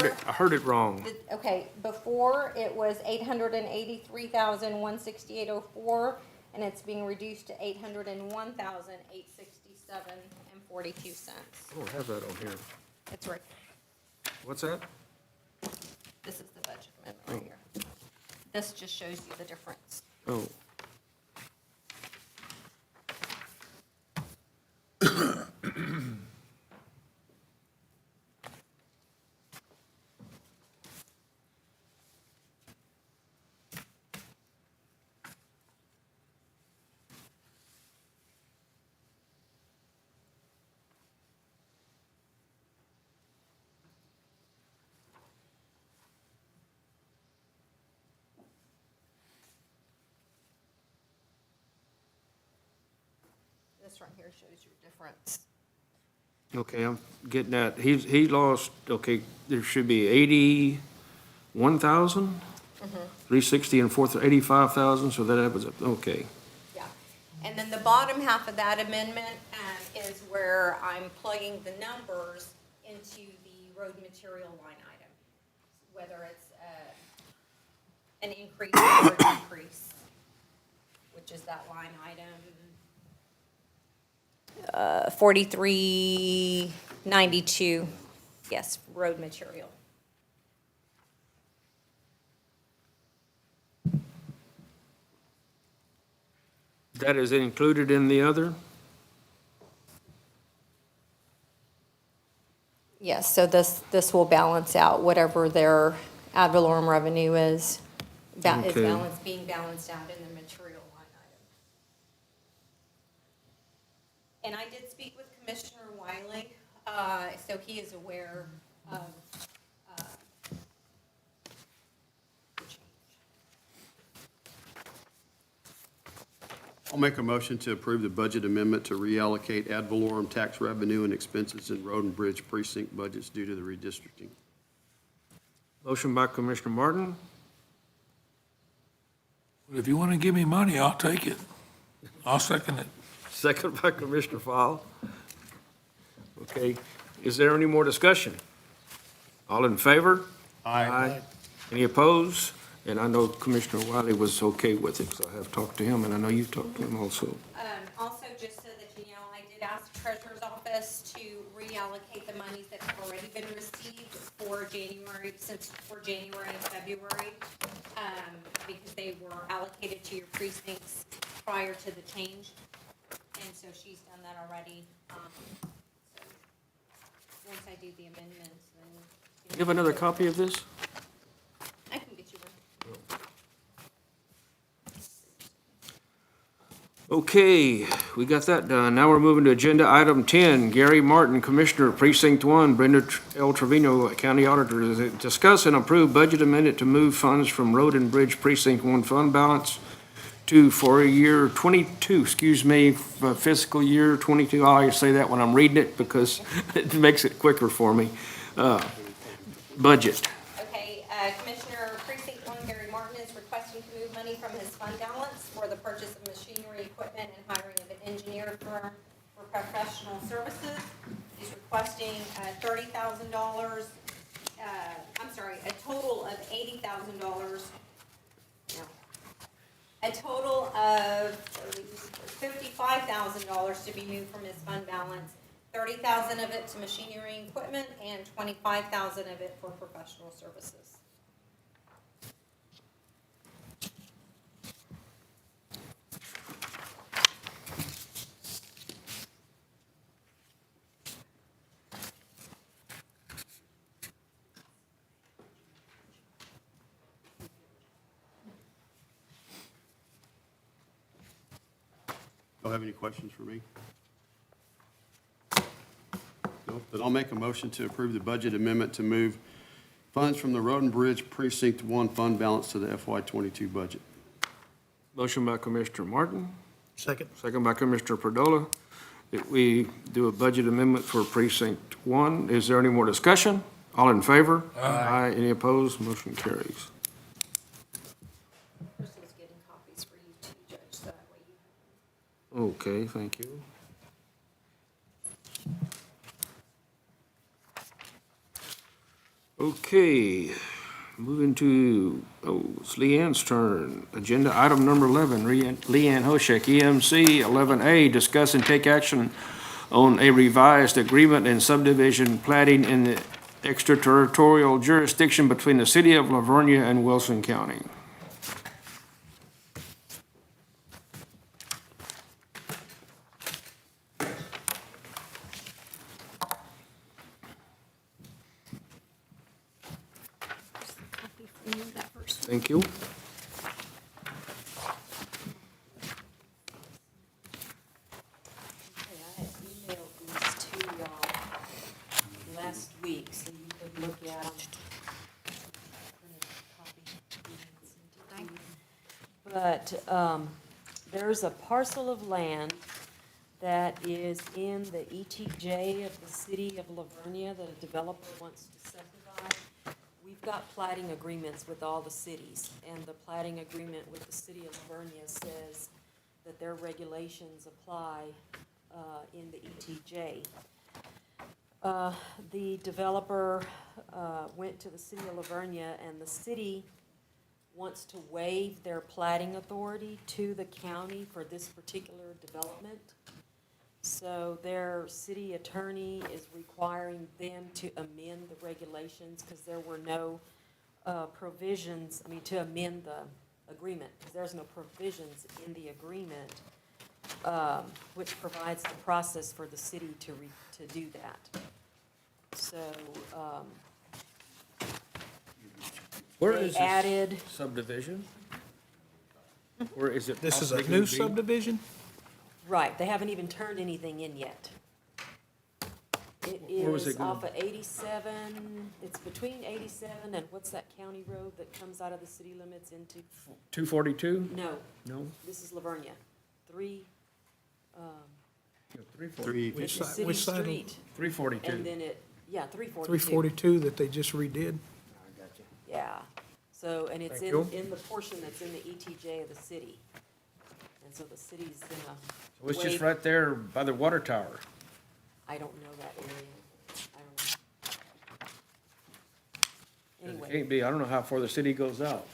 is. I heard it wrong. Okay, before it was $883,168.04, and it's being reduced to $801,867.42. I don't have that on here. It's right, What's that? this is the budget amendment right here. This just shows you the difference. Oh. This right here shows your difference. Okay, I'm getting that. He lost, okay, there should be 81,000? 360 and 85,000, so that was, okay. Yeah, and then the bottom half of that amendment is where I'm plugging the numbers into the road material line item, whether it's an increase or a decrease, which is that line item 4392, yes, road material. That is included in the other? Yes, so this will balance out whatever their ad valorem revenue is, Okay. being balanced out in the material line item. And I did speak with Commissioner Wiley, so he is aware of the change. I'll make a motion to approve the budget amendment to reallocate ad valorem tax revenue and expenses in road and bridge precinct budgets due to the redistricting. Motion by Commissioner Martin, If you want to give me money, I'll take it. I'll second it. second by Commissioner Fowle. Okay, is there any more discussion? All in favor? Aye. Any opposed? And I know Commissioner Wiley was okay with it, because I have talked to him, and I know you've talked to him also. Also, just so that you know, I did ask the treasurer's office to reallocate the monies that have already been received for January and February, because they were allocated to your precincts prior to the change. And so she's done that already. So once I do the amendments, then. You have another copy of this? I can get you one. Okay, we got that done. Now we're moving to agenda item 10. Gary Martin, Commissioner, Precinct 1, Brenda L. Trevino, County Auditor. Discuss and approve budget amendment to move funds from Road and Bridge Precinct 1 fund balance to for year 22, fiscal year 22. I always say that when I'm reading it because it makes it quicker for me. Budget. Okay, Commissioner Precinct 1, Gary Martin, is requesting to move money from his fund balance for the purchase of machinery, equipment, and hiring of an engineer firm for professional services. He's requesting $30,000, a total of $80,000. No. A total of $55,000 to be moved from his fund balance. $30,000 of it to machinery and equipment, and $25,000 of it for professional services. Y'all have any questions for me? No? Then I'll make a motion to approve the budget amendment to move funds from the Road and Bridge Precinct 1 fund balance to the FY '22 budget. Motion by Commissioner Martin, Second. second by Commissioner Perdola, that we do a budget amendment for Precinct 1. Is there any more discussion? All in favor? Aye. Any opposed? Motion carries. Crystal's getting copies for you too, Judge, so that way you have. Okay, thank you. Okay, moving to, it's Leanne's turn. Agenda item number 11, Leanne Hoshek, EMC 11A, discuss and take action on a revised agreement and subdivision platting in the extraterritorial jurisdiction between the city of Livonia and Wilson County. Thank you. Okay, I had emailed these to y'all last week, so you could look at them. But, there's a parcel of land that is in the ETJ of the city of Livonia that a developer wants to subdivide. We've got plating agreements with all the cities, and the plating agreement with the city of Livonia says that their regulations apply in the ETJ. The developer went to the city of Livonia, and the city wants to waive their plating authority to the county for this particular development. So their city attorney is requiring them to amend the regulations because there were no provisions, to amend the agreement, because there's no provisions in the agreement which provides the process for the city to do that. So Where they is this added, subdivision? Where is it? This is a possibly new gonna be? subdivision? right, they haven't even turned anything in yet. It Where was is it gonna off of 87, it's between 87 and what's that county road that comes out of the city limits into? 242? No, No? this is Livonia. 3, 3, it's the side- city which side of- street. 342. And then 342. 342 that they just redid? Yeah, so, and it's Thank you. in the portion that's in the ETJ of the city. And so the city's in So it's a just wave, right there by the water tower. I don't know that area. I don't know. Anyway, Can't be, I don't know how far the city goes out.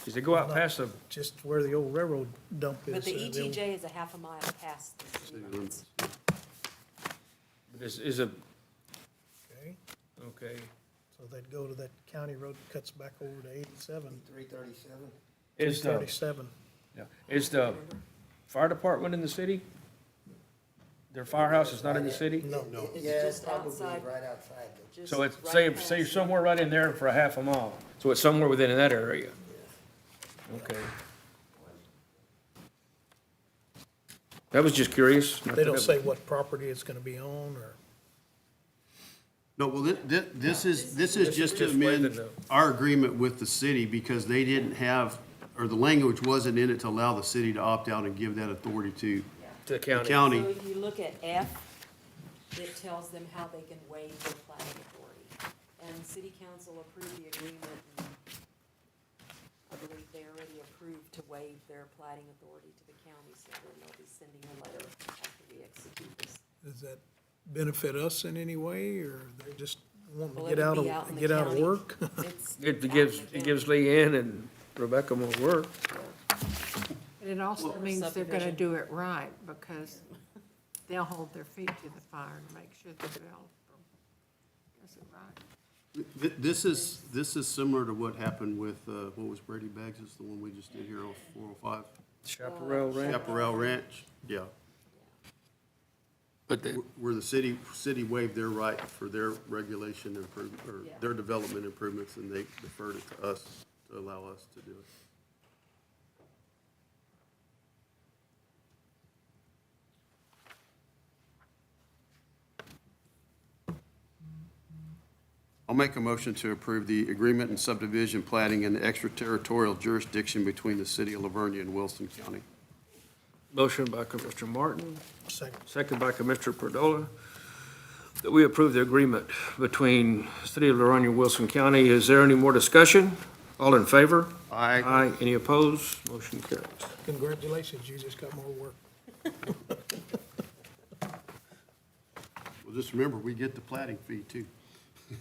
Does they go out past the, Just where the old railroad dump is. but the the old- ETJ is a half a mile past the city limits. is a, Okay, okay. so they'd go to that county road that cuts back over to 87, 337? Is the, 37. yeah, is the fire department in the city? Their firehouse is not in the city? No, It's Yeah, it's just probably outside, right outside. just So it's, right say past- somewhere right in there for a half a mile. So it's somewhere within that area. Okay. That was just curious. They don't say what property it's gonna be on, or, No, well, this is just to just amend waiving the- our agreement with the city because they didn't have, or the language wasn't in it to allow the city to opt out and give that authority to To the the county. So county. if you look at F, it tells them how they can waive their planning authority. And city council approved the agreement, and I believe they already approved to waive their planning authority to the county, so then they'll be sending a letter after we execute this. does that benefit us in any way, or they just want Well, to it get would out be out in of, the get out of county. work? It's It out in gives, the it county. gives Leanne and Rebecca more work. And it also Well, means they're gonna subdivision. do it right, because they'll hold their feet to the fire to make sure the developer does it right. This is similar to what happened with, what was Brady Beggs, is the one we just did here on 405? Chaparral Ranch. Chaparral Ranch, yeah. But the, Where the city waived their right for their regulation improvement, or Yeah. their development improvements, and they deferred it to us to allow us to do it. I'll make a motion to approve the agreement and subdivision plating in the extraterritorial jurisdiction between the city of Livonia and Wilson County. motion by Commissioner Martin, Second. second by Commissioner Perdola, that we approve the agreement between City of Livonia and Wilson County. Is there any more discussion? All in favor? Aye. Aye. Any opposed? Motion carries. Congratulations, you just got more work. Well, just remember, we get the plating fee too.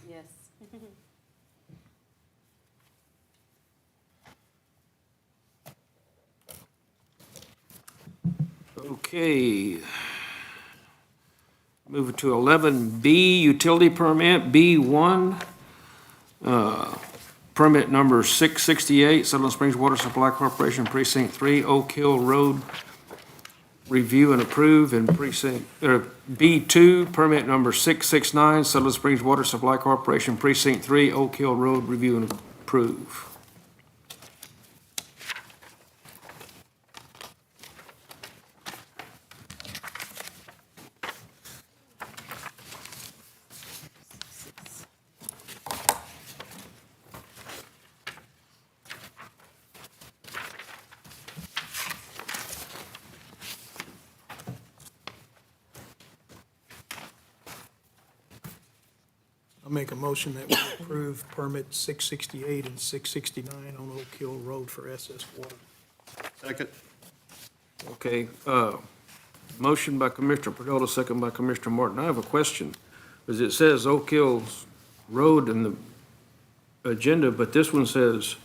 Yes. Okay. Moving to 11B, utility permit, B1. Permit number 668, Sutherland Springs Water Supply Corporation, Precinct 3, Oak Hill Road. Review and approve, and B2, permit number 669, Sutherland Springs Water Supply Corporation, Precinct 3, Oak Hill Road. Review and approve. I make a motion that we approve permit 668 and 669 on Oak Hill Road for SS Water. Second? Okay, motion by Commissioner Perdola, second by Commissioner Martin. I have a question, because it says Oak Hills Road in the agenda, but this one says,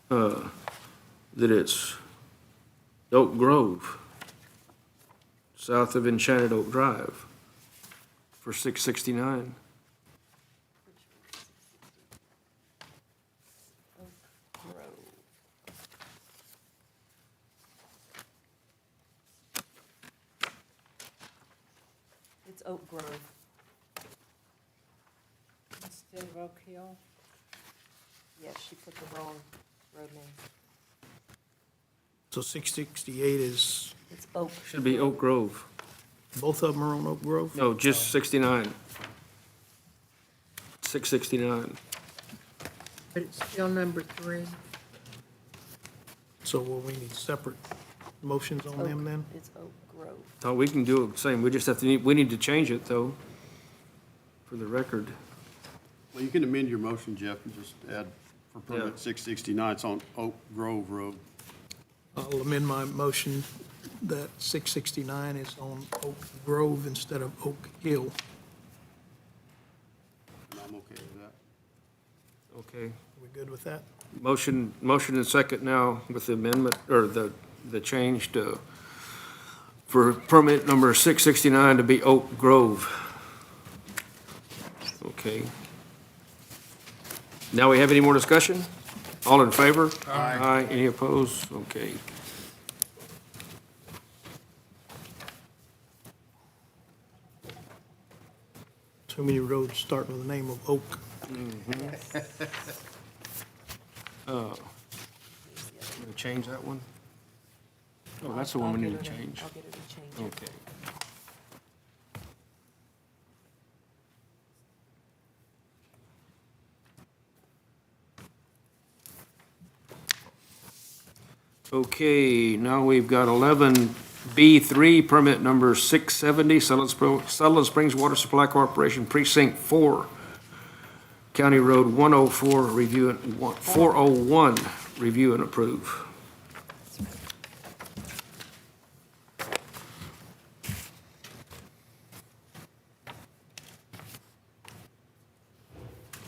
that it's Oak Grove, south of Enchanted Oak Drive, for 669. It's Oak Grove. Instead of Oak Hill. Yes, she put the wrong road name. So 668 is, It's Oak. Should be Oak Grove. both of them are on Oak Grove? No, just 69. 669. But it's still number 3. So will we need separate motions on them then? It's Oak Grove. Oh, we can do it the same. We just have to, we need to change it, though, for the record. Well, you can amend your motion, Jeff, and just add for Yeah. permit 669, it's on Oak Grove Road. I'll amend my motion that 669 is on Oak Grove instead of Oak Hill. And I'm okay with that. Okay. We good with that? Motion and second now with the amendment, or the change to, for permit number 669 to be Oak Grove. Okay. Now we have any more discussion? All in favor? Aye. Any opposed? Okay. Too many roads starting with the name of Oak. Gonna change that one? Oh, that's the one we need to change. I'll get it to change. Okay. Okay, now we've got 11B3, permit number 670, Sutherland Springs Water Supply Corporation, Precinct 4, County Road 104, review, 401, review and approve.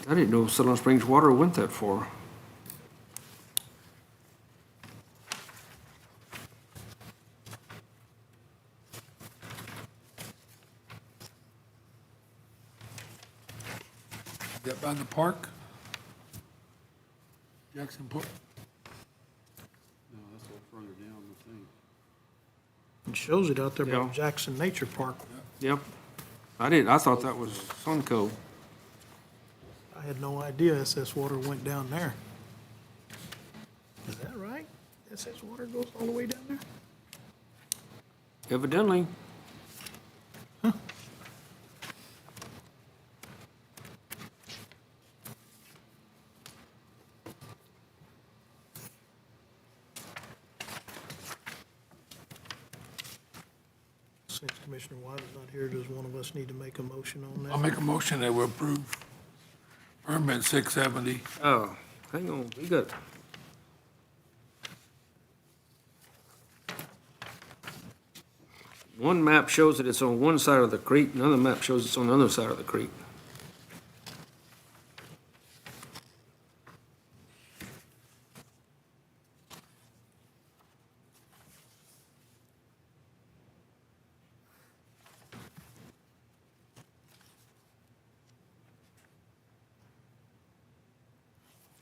I didn't know Sutherland Springs Water went that far. Is that by the park? Jackson Park? No, that's a little further down, I think. It shows it out there by Yeah. Jackson Nature Park. Yep. I thought that was Sunco. I had no idea SS Water went down there. Is that right? SS Water goes all the way down there? Evidently. Since Commissioner White is not here, does one of us need to make a motion on I'll that? make a motion that we approve permit 670. Oh, hang on, we got. One map shows that it's on one side of the creek, another map shows it's on the other side of the creek.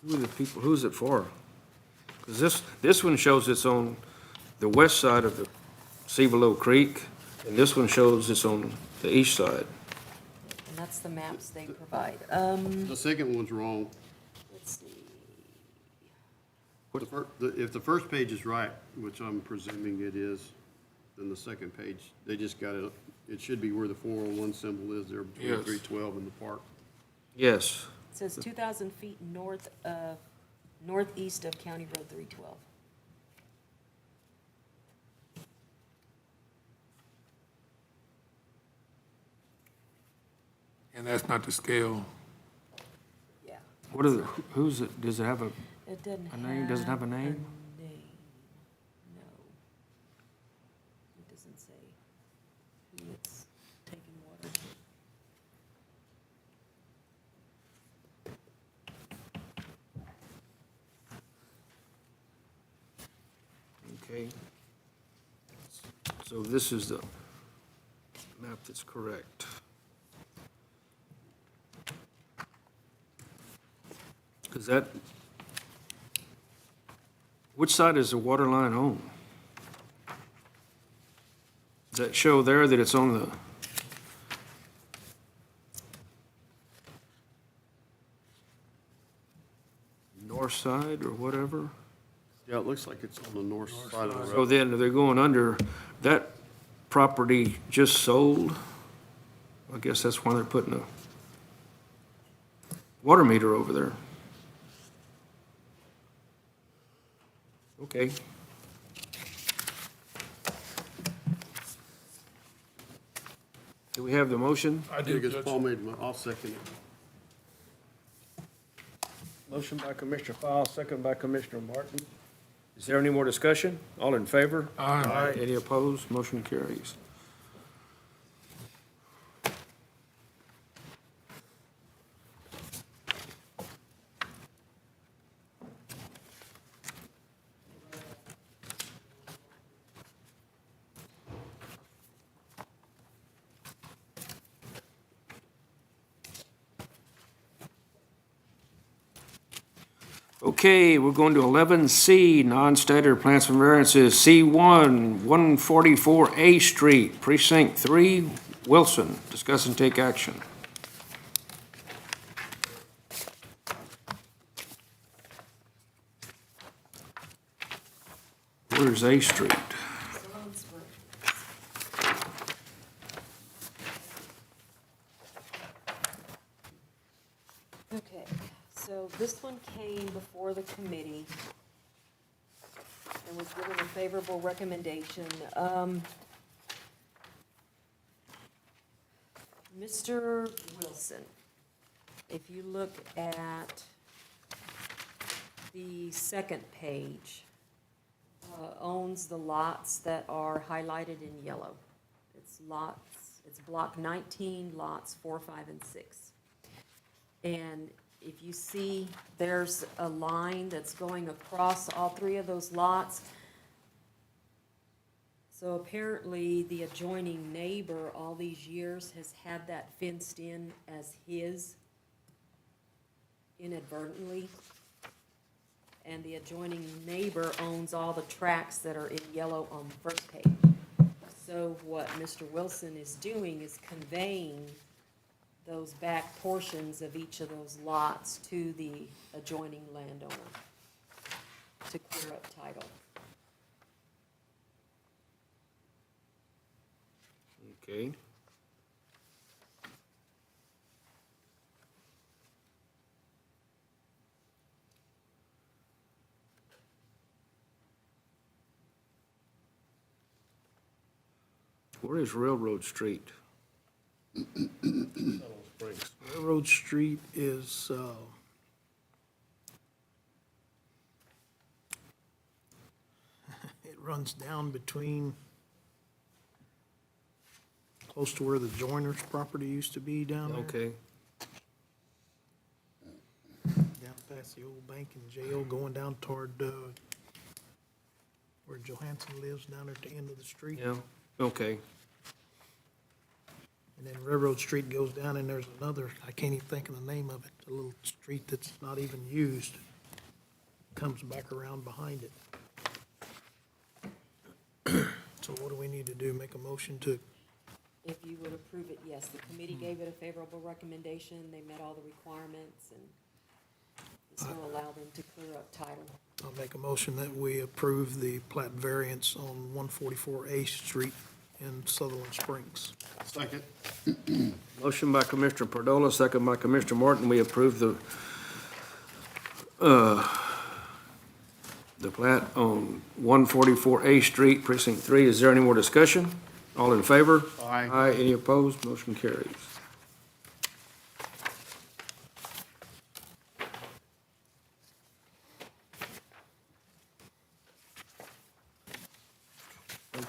Who are the people, who's it for? Because this one shows it's on the west side of the Cevalo Creek, and this one shows it's on the east side. And that's the maps they provide. The second one's wrong. Let's see. If the first page is right, which I'm presuming it is, then the second page, they just got it, it should be where the 401 symbol is there between Yes. 312 and the park. Yes. It says 2,000 feet northeast of County Road 312. And that's not the scale. Yeah. What are the, who's it, does it have a, It doesn't A name? Does it have a name? name. No. It doesn't say who it's taking water to. okay. So this is the map that's correct. Is that, which side is the water line on? Does that show there that it's on the north side or whatever? Yeah, it looks like it's on the north side of the So road. then they're going under, that property just sold? I guess that's why they're putting a water meter over there. Okay. Do we have the motion? I do, Because Judge. Paul made, I'll second it. Motion by Commissioner Fowle, second by Commissioner Martin. Is there any more discussion? All in favor? Aye. Any opposed? Motion carries. Okay, we're going to 11C, non-standard plans and variances. C1, 144A Street, Precinct 3, Wilson. Discuss and take action. Where's A Street? Okay, so this one came before the committee and was given a favorable recommendation. Mr. Wilson, if you look at the second page, owns the lots that are highlighted in yellow. It's block 19, lots 4, 5, and 6. And if you see, there's a line that's going across all 3 of those lots. So apparently, the adjoining neighbor all these years has had that fenced in as his inadvertently. And the adjoining neighbor owns all the tracts that are in yellow on the first page. So what Mr. Wilson is doing is conveying those back portions of each of those lots to the adjoining landowner to clear up title. Okay. Where is Railroad Street? Railroad Street is, it runs down between, close to where the Joiner's property used to be down there. Okay, Down past the old bank and jail, going down toward, where Johansson lives, down there at the end of the street. yeah, okay. And then Railroad Street goes down, and there's another, I can't even think of the name of it, a little street that's not even used, comes back around behind it. So what do we need to do? Make a motion to, If you would approve it, yes, the committee gave it a favorable recommendation, they met all the requirements, and this will allow them to clear up title. I'll make a motion that we approve the plat variance on 144 A Street in Sutherland Springs. Second. Motion by Commissioner Pardola, second by Commissioner Morton. We approve the plat on 144A Street, Precinct 3. Is there any more discussion? All in favor? Aye. Aye. Any opposed? Motion carries.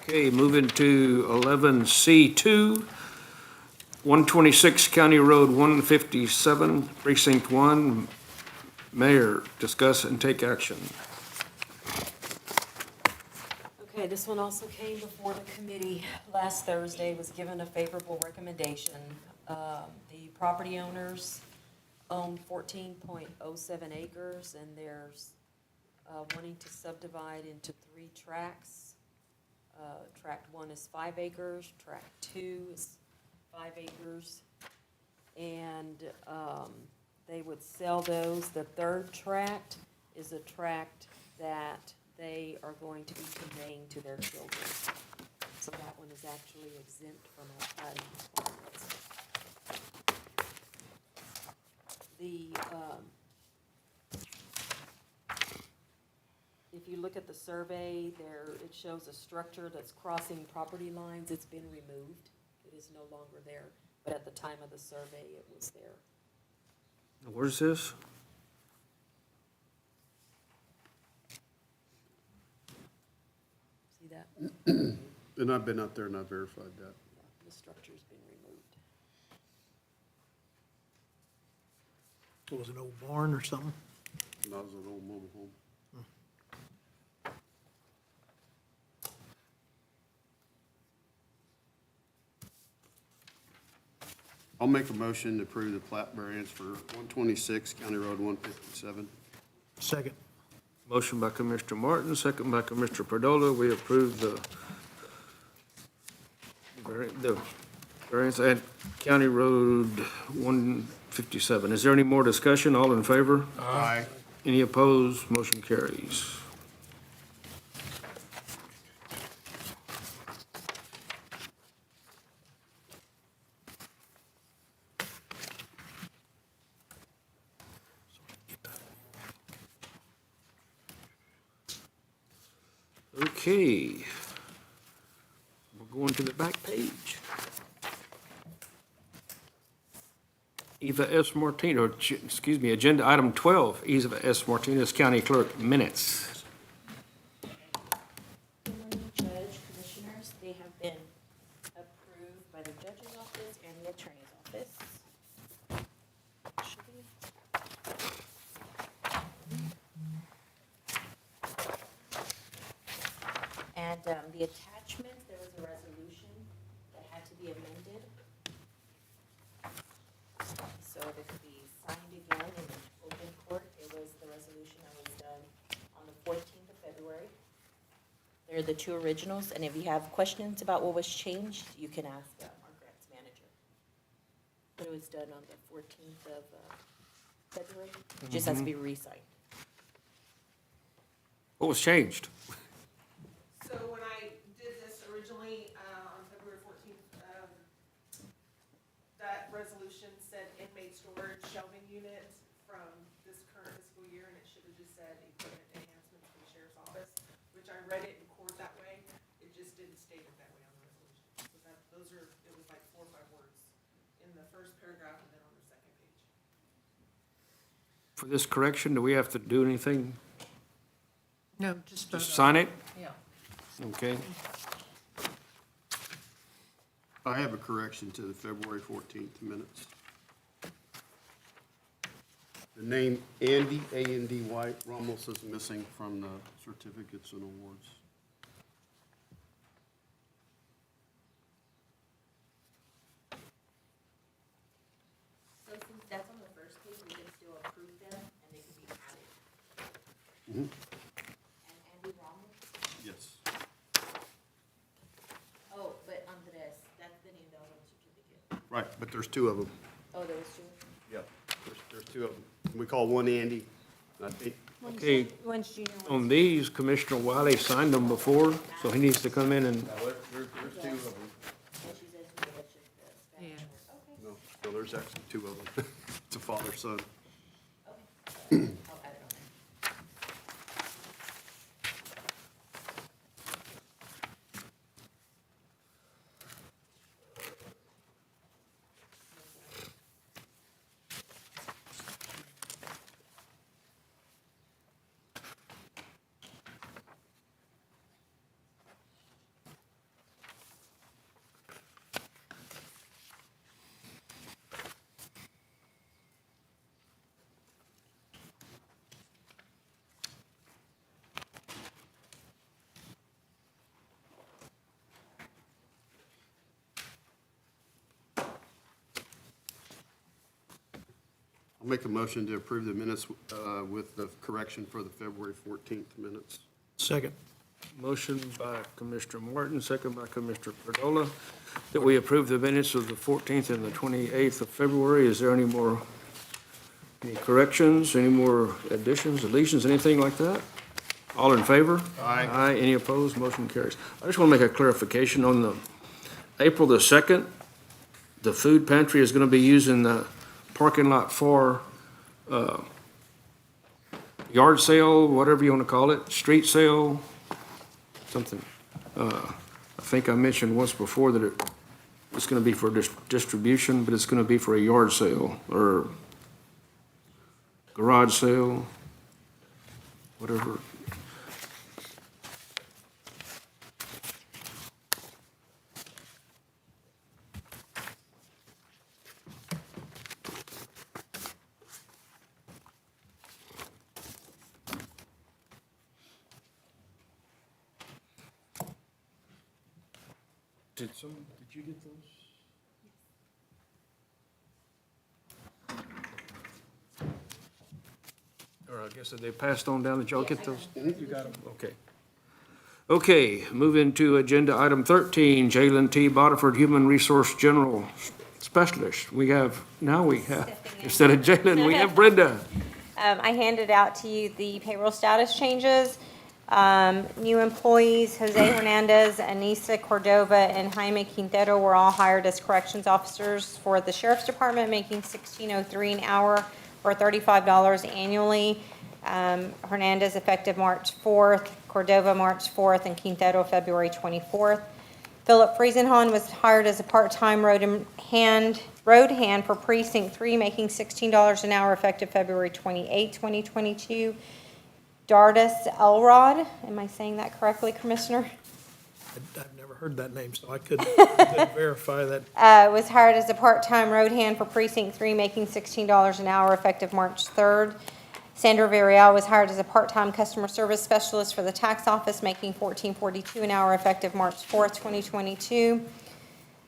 Okay, moving to 11C2, 126 County Road 157, Precinct 1. Mayor, discuss and take action. Okay, this one also came before the committee last Thursday, was given a favorable recommendation. The property owners own 14.07 acres, and they're wanting to subdivide into 3 tracts. Tract 1 is 5 acres, tract 2 is 5 acres, and they would sell those. The 3rd tract is a tract that they are going to be conveying to their children. So that one is actually exempt from our planning requirements. If you look at the survey, there, it shows a structure that's crossing property lines. It's been removed. It is no longer there, but at the time of the survey, it was there. Where's this? See that? And I've been out there and I verified that. The structure's been removed. was it an old barn or something? That was an old mobile home. I'll make a motion to approve the plat variance for 126 County Road 157. Second. Motion by Commissioner Martin, second by Commissioner Perdola. We approve the variance at County Road 157. Is there any more discussion? All in favor? Aye. Any opposed? Motion carries. Okay. We're going to the back page. Eva S. Martinez, agenda item 12, Eva S. Martinez, County Clerk, minutes. Good morning, Judge, Commissioners. They have been approved by the judge's office and the attorney's office. Should be. And the attachment, there was a resolution that had to be amended. So that could be signed again in open court. It was the resolution that was done on the 14th of February. They're the two originals, and if you have questions about what was changed, you can ask our grants manager. But it was done on the 14th of February. It just has to be re-signed. What was changed? So when I did this originally, on February 14th, that resolution said inmate storage shelving unit from this current fiscal year, and it should have just said equipment enhancements for the sheriff's office, which I read it in court that way. It just didn't state it that way on the resolution. So that, those are, it was like 4 or 5 words in the first paragraph and then on the second page. For this correction, do we have to do anything? No, just vote Just on sign it? Yeah. Okay. I have a correction to the February 14th minutes. The name Andy, A-N-D-Y, Ramos is missing from the certificates and awards. So since that's on the first page, we can still approve them, and they can be added. Mhm. And Andy Ramos? Yes. Oh, but Andres, that's the name that was on the certificate. Right, but there's two of them. Oh, there was two? Yep. There's two of them. We call one Andy. I think, Okay, One's junior, on these, Commissioner Wiley signed them before, so he needs to come in and, there's two of them. and she says that's just the Spanish Yeah. word. Okay. No, there's actually two of them. It's a father-son. I'll add it on there. I'll make a motion to approve the minutes with the correction for the February 14th minutes. Second. motion by Commissioner Martin, second by Commissioner Perdola, that we approve the minutes of the 14th and the 28th of February. Is there any corrections, any more additions, deletions, anything like that? All in favor? Aye. Aye. Any opposed? Motion carries. I just want to make a clarification on the April the 2nd, the food pantry is going to be using the parking lot for yard sale, whatever you want to call it, street sale, something. I think I mentioned once before that it's going to be for distribution, but it's going to be for a yard sale or garage sale, whatever. Did you get those? Or guess they passed on down, did y'all get those? You got them, okay. Okay, move into agenda item 13, Jalen T. Bodiford, Human Resource General Specialist. Now we have, instead of Jalen, we have Brenda. I handed out to you the payroll status changes. New employees, Jose Hernandez, Anissa Cordova, and Jaime Quintero were all hired as corrections officers for the Sheriff's Department, making $16.03 an hour or $35 annually. Hernandez effective March 4th, Cordova March 4th, and Quintero February 24th. Philip Friesenhahn was hired as a part-time road hand for Precinct 3, making $16 an hour effective February 28, 2022. Dardis Elrod, am I saying that correctly, Commissioner? I've never heard that name, so I couldn't verify that. Was hired as a part-time road hand for Precinct 3, making $16 an hour effective March 3rd. Sandra Villarreal was hired as a part-time customer service specialist for the tax office, making $14.42 an hour effective March 4th, 2022.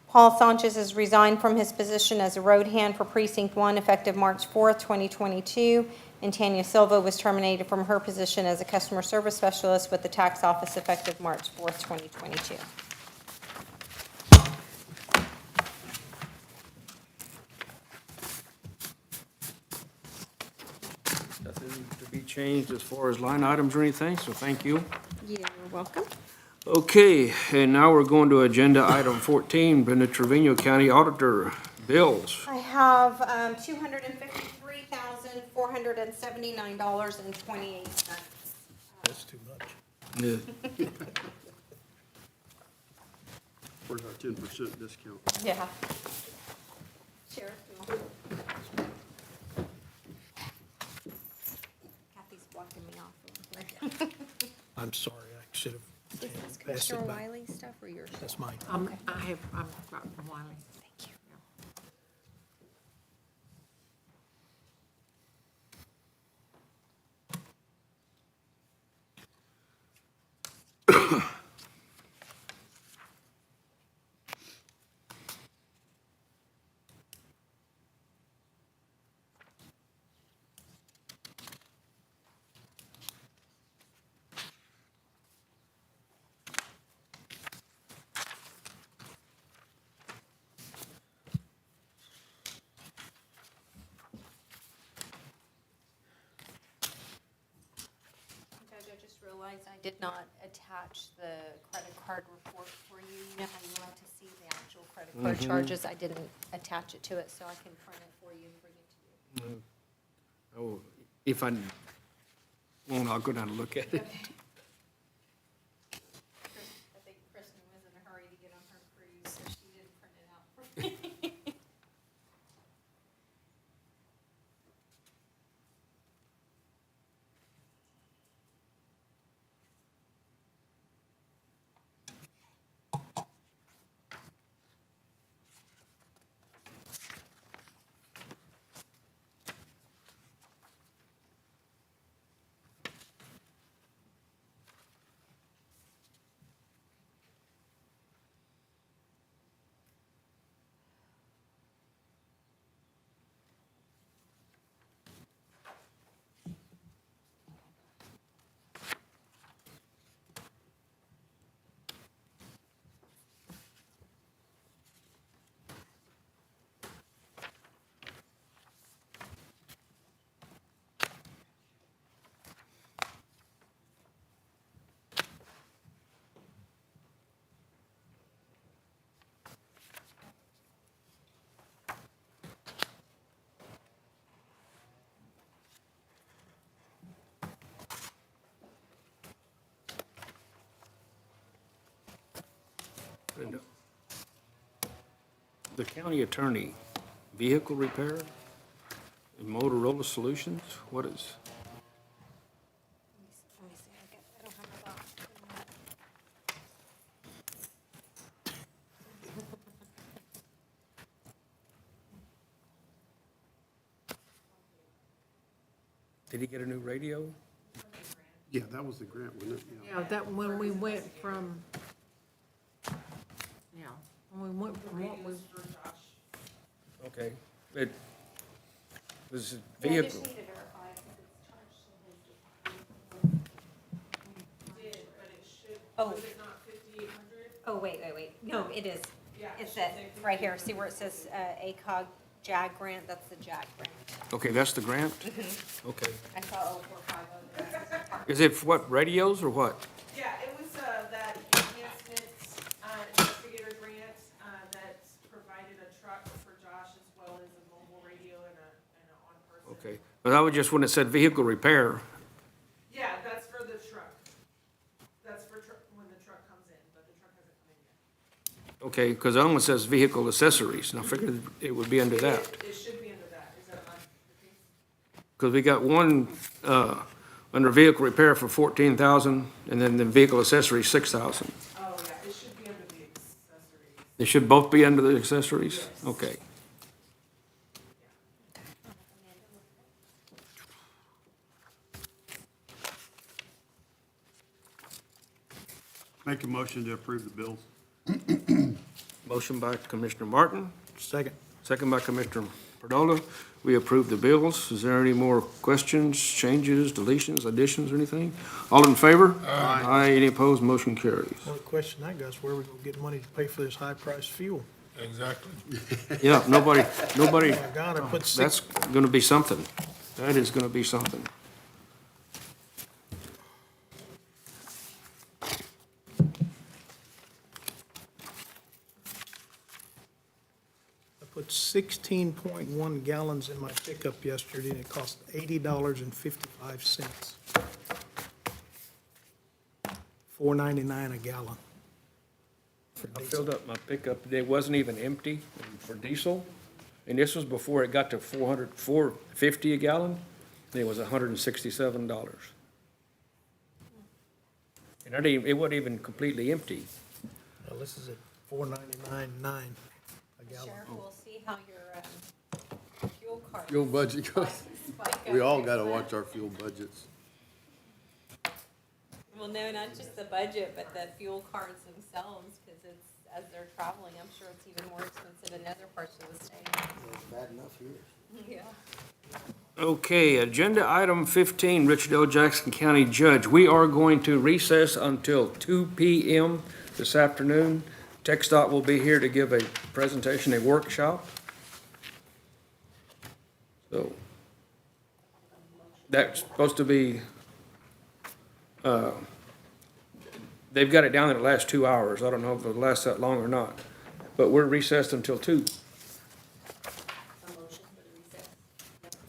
Paul Sanchez has resigned from his position as a road hand for Precinct 1 effective March 4th, 2022. And Tanya Silva was terminated from her position as a customer service specialist with the tax office effective March 4th, 2022. Nothing to be changed as far as line items or anything, so thank you. You're welcome. Okay, and now we're going to agenda item 14, Brenda Trevino County Auditor bills. I have $253,479.28. That's too much. Yeah. Where's our 10% discount? Yeah. Sheriff, you want- Kathy's blocking me off. I'm sorry, I should have Is this passed Commissioner it back. Wiley stuff or yours? That's mine. I've got Wiley. Thank you. Judge, I just realized I did not attach the credit card report for you. You know how you like to see the actual credit card charges? I didn't attach it to it, so I can print it for you and bring it to you. Oh, if I won't, I'll go down and look at it. I think Kristen was in a hurry to get on her cruise, so she didn't print it out for me. Brenda. The county attorney, vehicle repair, Motorola Solutions, what is? Let me see, I don't have my box. Did he get a new radio? Yeah, that was the grant, wasn't it? Yeah. Yeah, that, when we went from, yeah, when we went from what was, Okay, it was a Yeah, I vehicle. just need to verify because it's charged to his Oh, Was it not 5,800? oh, wait. No, it is. Yeah. It's right here. See where it says ACOG JAG grant? That's the JAG grant. Okay, that's the grant? Okay. I saw 0450. Is it for what, radios or what? Yeah, it was that enhancement investigator grant that provided a truck for Josh as well as a mobile radio and a on-person. Okay, but I was just, when it said vehicle repair, Yeah, that's for the truck. That's for when the truck comes in, but the truck hasn't come in yet. okay, because the other one says vehicle accessories, and I figured it would be under that. It should be under that. Is that not the case? Because we got one, under vehicle repair for 14,000, and then the vehicle accessories, 6,000. Oh, yeah, it should be under the accessories. They should both be under the accessories? Okay. Make a motion to approve the bills. Motion by Commissioner Martin, Second. second by Commissioner Perdola. We approve the bills. Is there any more questions, changes, deletions, additions, or anything? All in favor? Aye. Any opposed? Motion carries. Well, the question I got is where we gonna get money to pay for this high-priced fuel? Exactly. Yeah, nobody, Oh my God, I put that's gonna be something. That is gonna be something. I put 16.1 gallons in my pickup yesterday, and it cost $80.55. $4.99 a gallon. I filled up my pickup, it wasn't even empty for diesel, and this was before it got to $4.50 a gallon, and it was $167. And it wasn't even completely empty. Well, this is at $4.99.9 a gallon. Sheriff, we'll see how your fuel card. Fuel budget goes. We all gotta watch our fuel budgets. Well, no, not just the budget, but the fuel cards themselves, because it's, as they're traveling, I'm sure it's even more expensive in other parts of the state. It's bad enough here. Yeah. Okay, agenda item 15, Richard L. Jackson County Judge. We are going to recess until 2 p.m. this afternoon. TxDOT will be here to give a presentation, a workshop. So, that's supposed to be, they've got it down in the last 2 hours. I don't know if it'll last that long or not, but we're recessed until 2.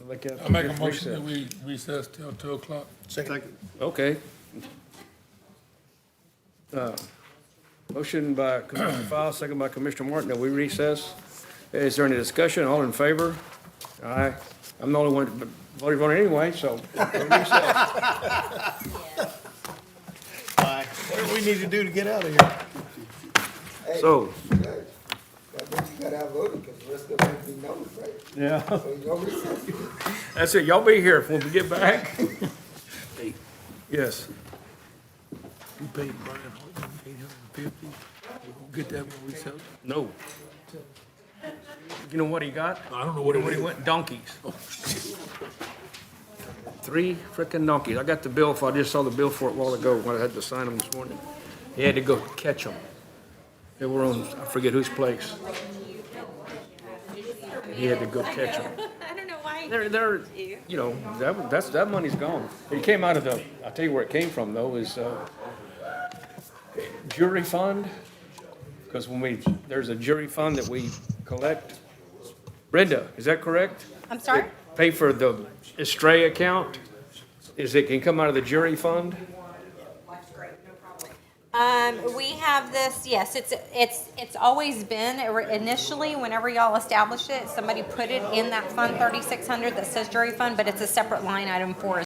I make a motion that we recess till 2 o'clock. Second. Okay. Motion by Commissioner Fowle, second by Commissioner Martin, that we recess. Is there any discussion? All in favor? Aye. I'm the only one voting on it anyway, so we recess. What do we need to do to get out of here? Hey, So, Judge, that means you gotta outvote it, because the rest of them have been noticed, right? yeah, So you gonna recess it. that's it. Y'all be here when we get back. Yes. You paid Brian Horton $850. We gonna get that when we sell it? No. You know what he got? I don't know what it He is. went donkeys. 3 frickin' donkeys. I got the bill for, I just saw the bill for it a while ago when I had to sign them this morning. He had to go catch them. They were on, I forget whose place. He had to go catch them. I don't know why. They're, you know, that money's gone. It came out of the, I'll tell you where it came from though, is, jury fund. Because when there's a jury fund that we collect. Brenda, is that correct? I'm sorry? Pay for the Estrella account? Is it, can come out of the jury fund? We have this, yes, it's always been, initially, whenever y'all established it, somebody put it in that fund 3,600 that says jury fund, but it's a separate line item for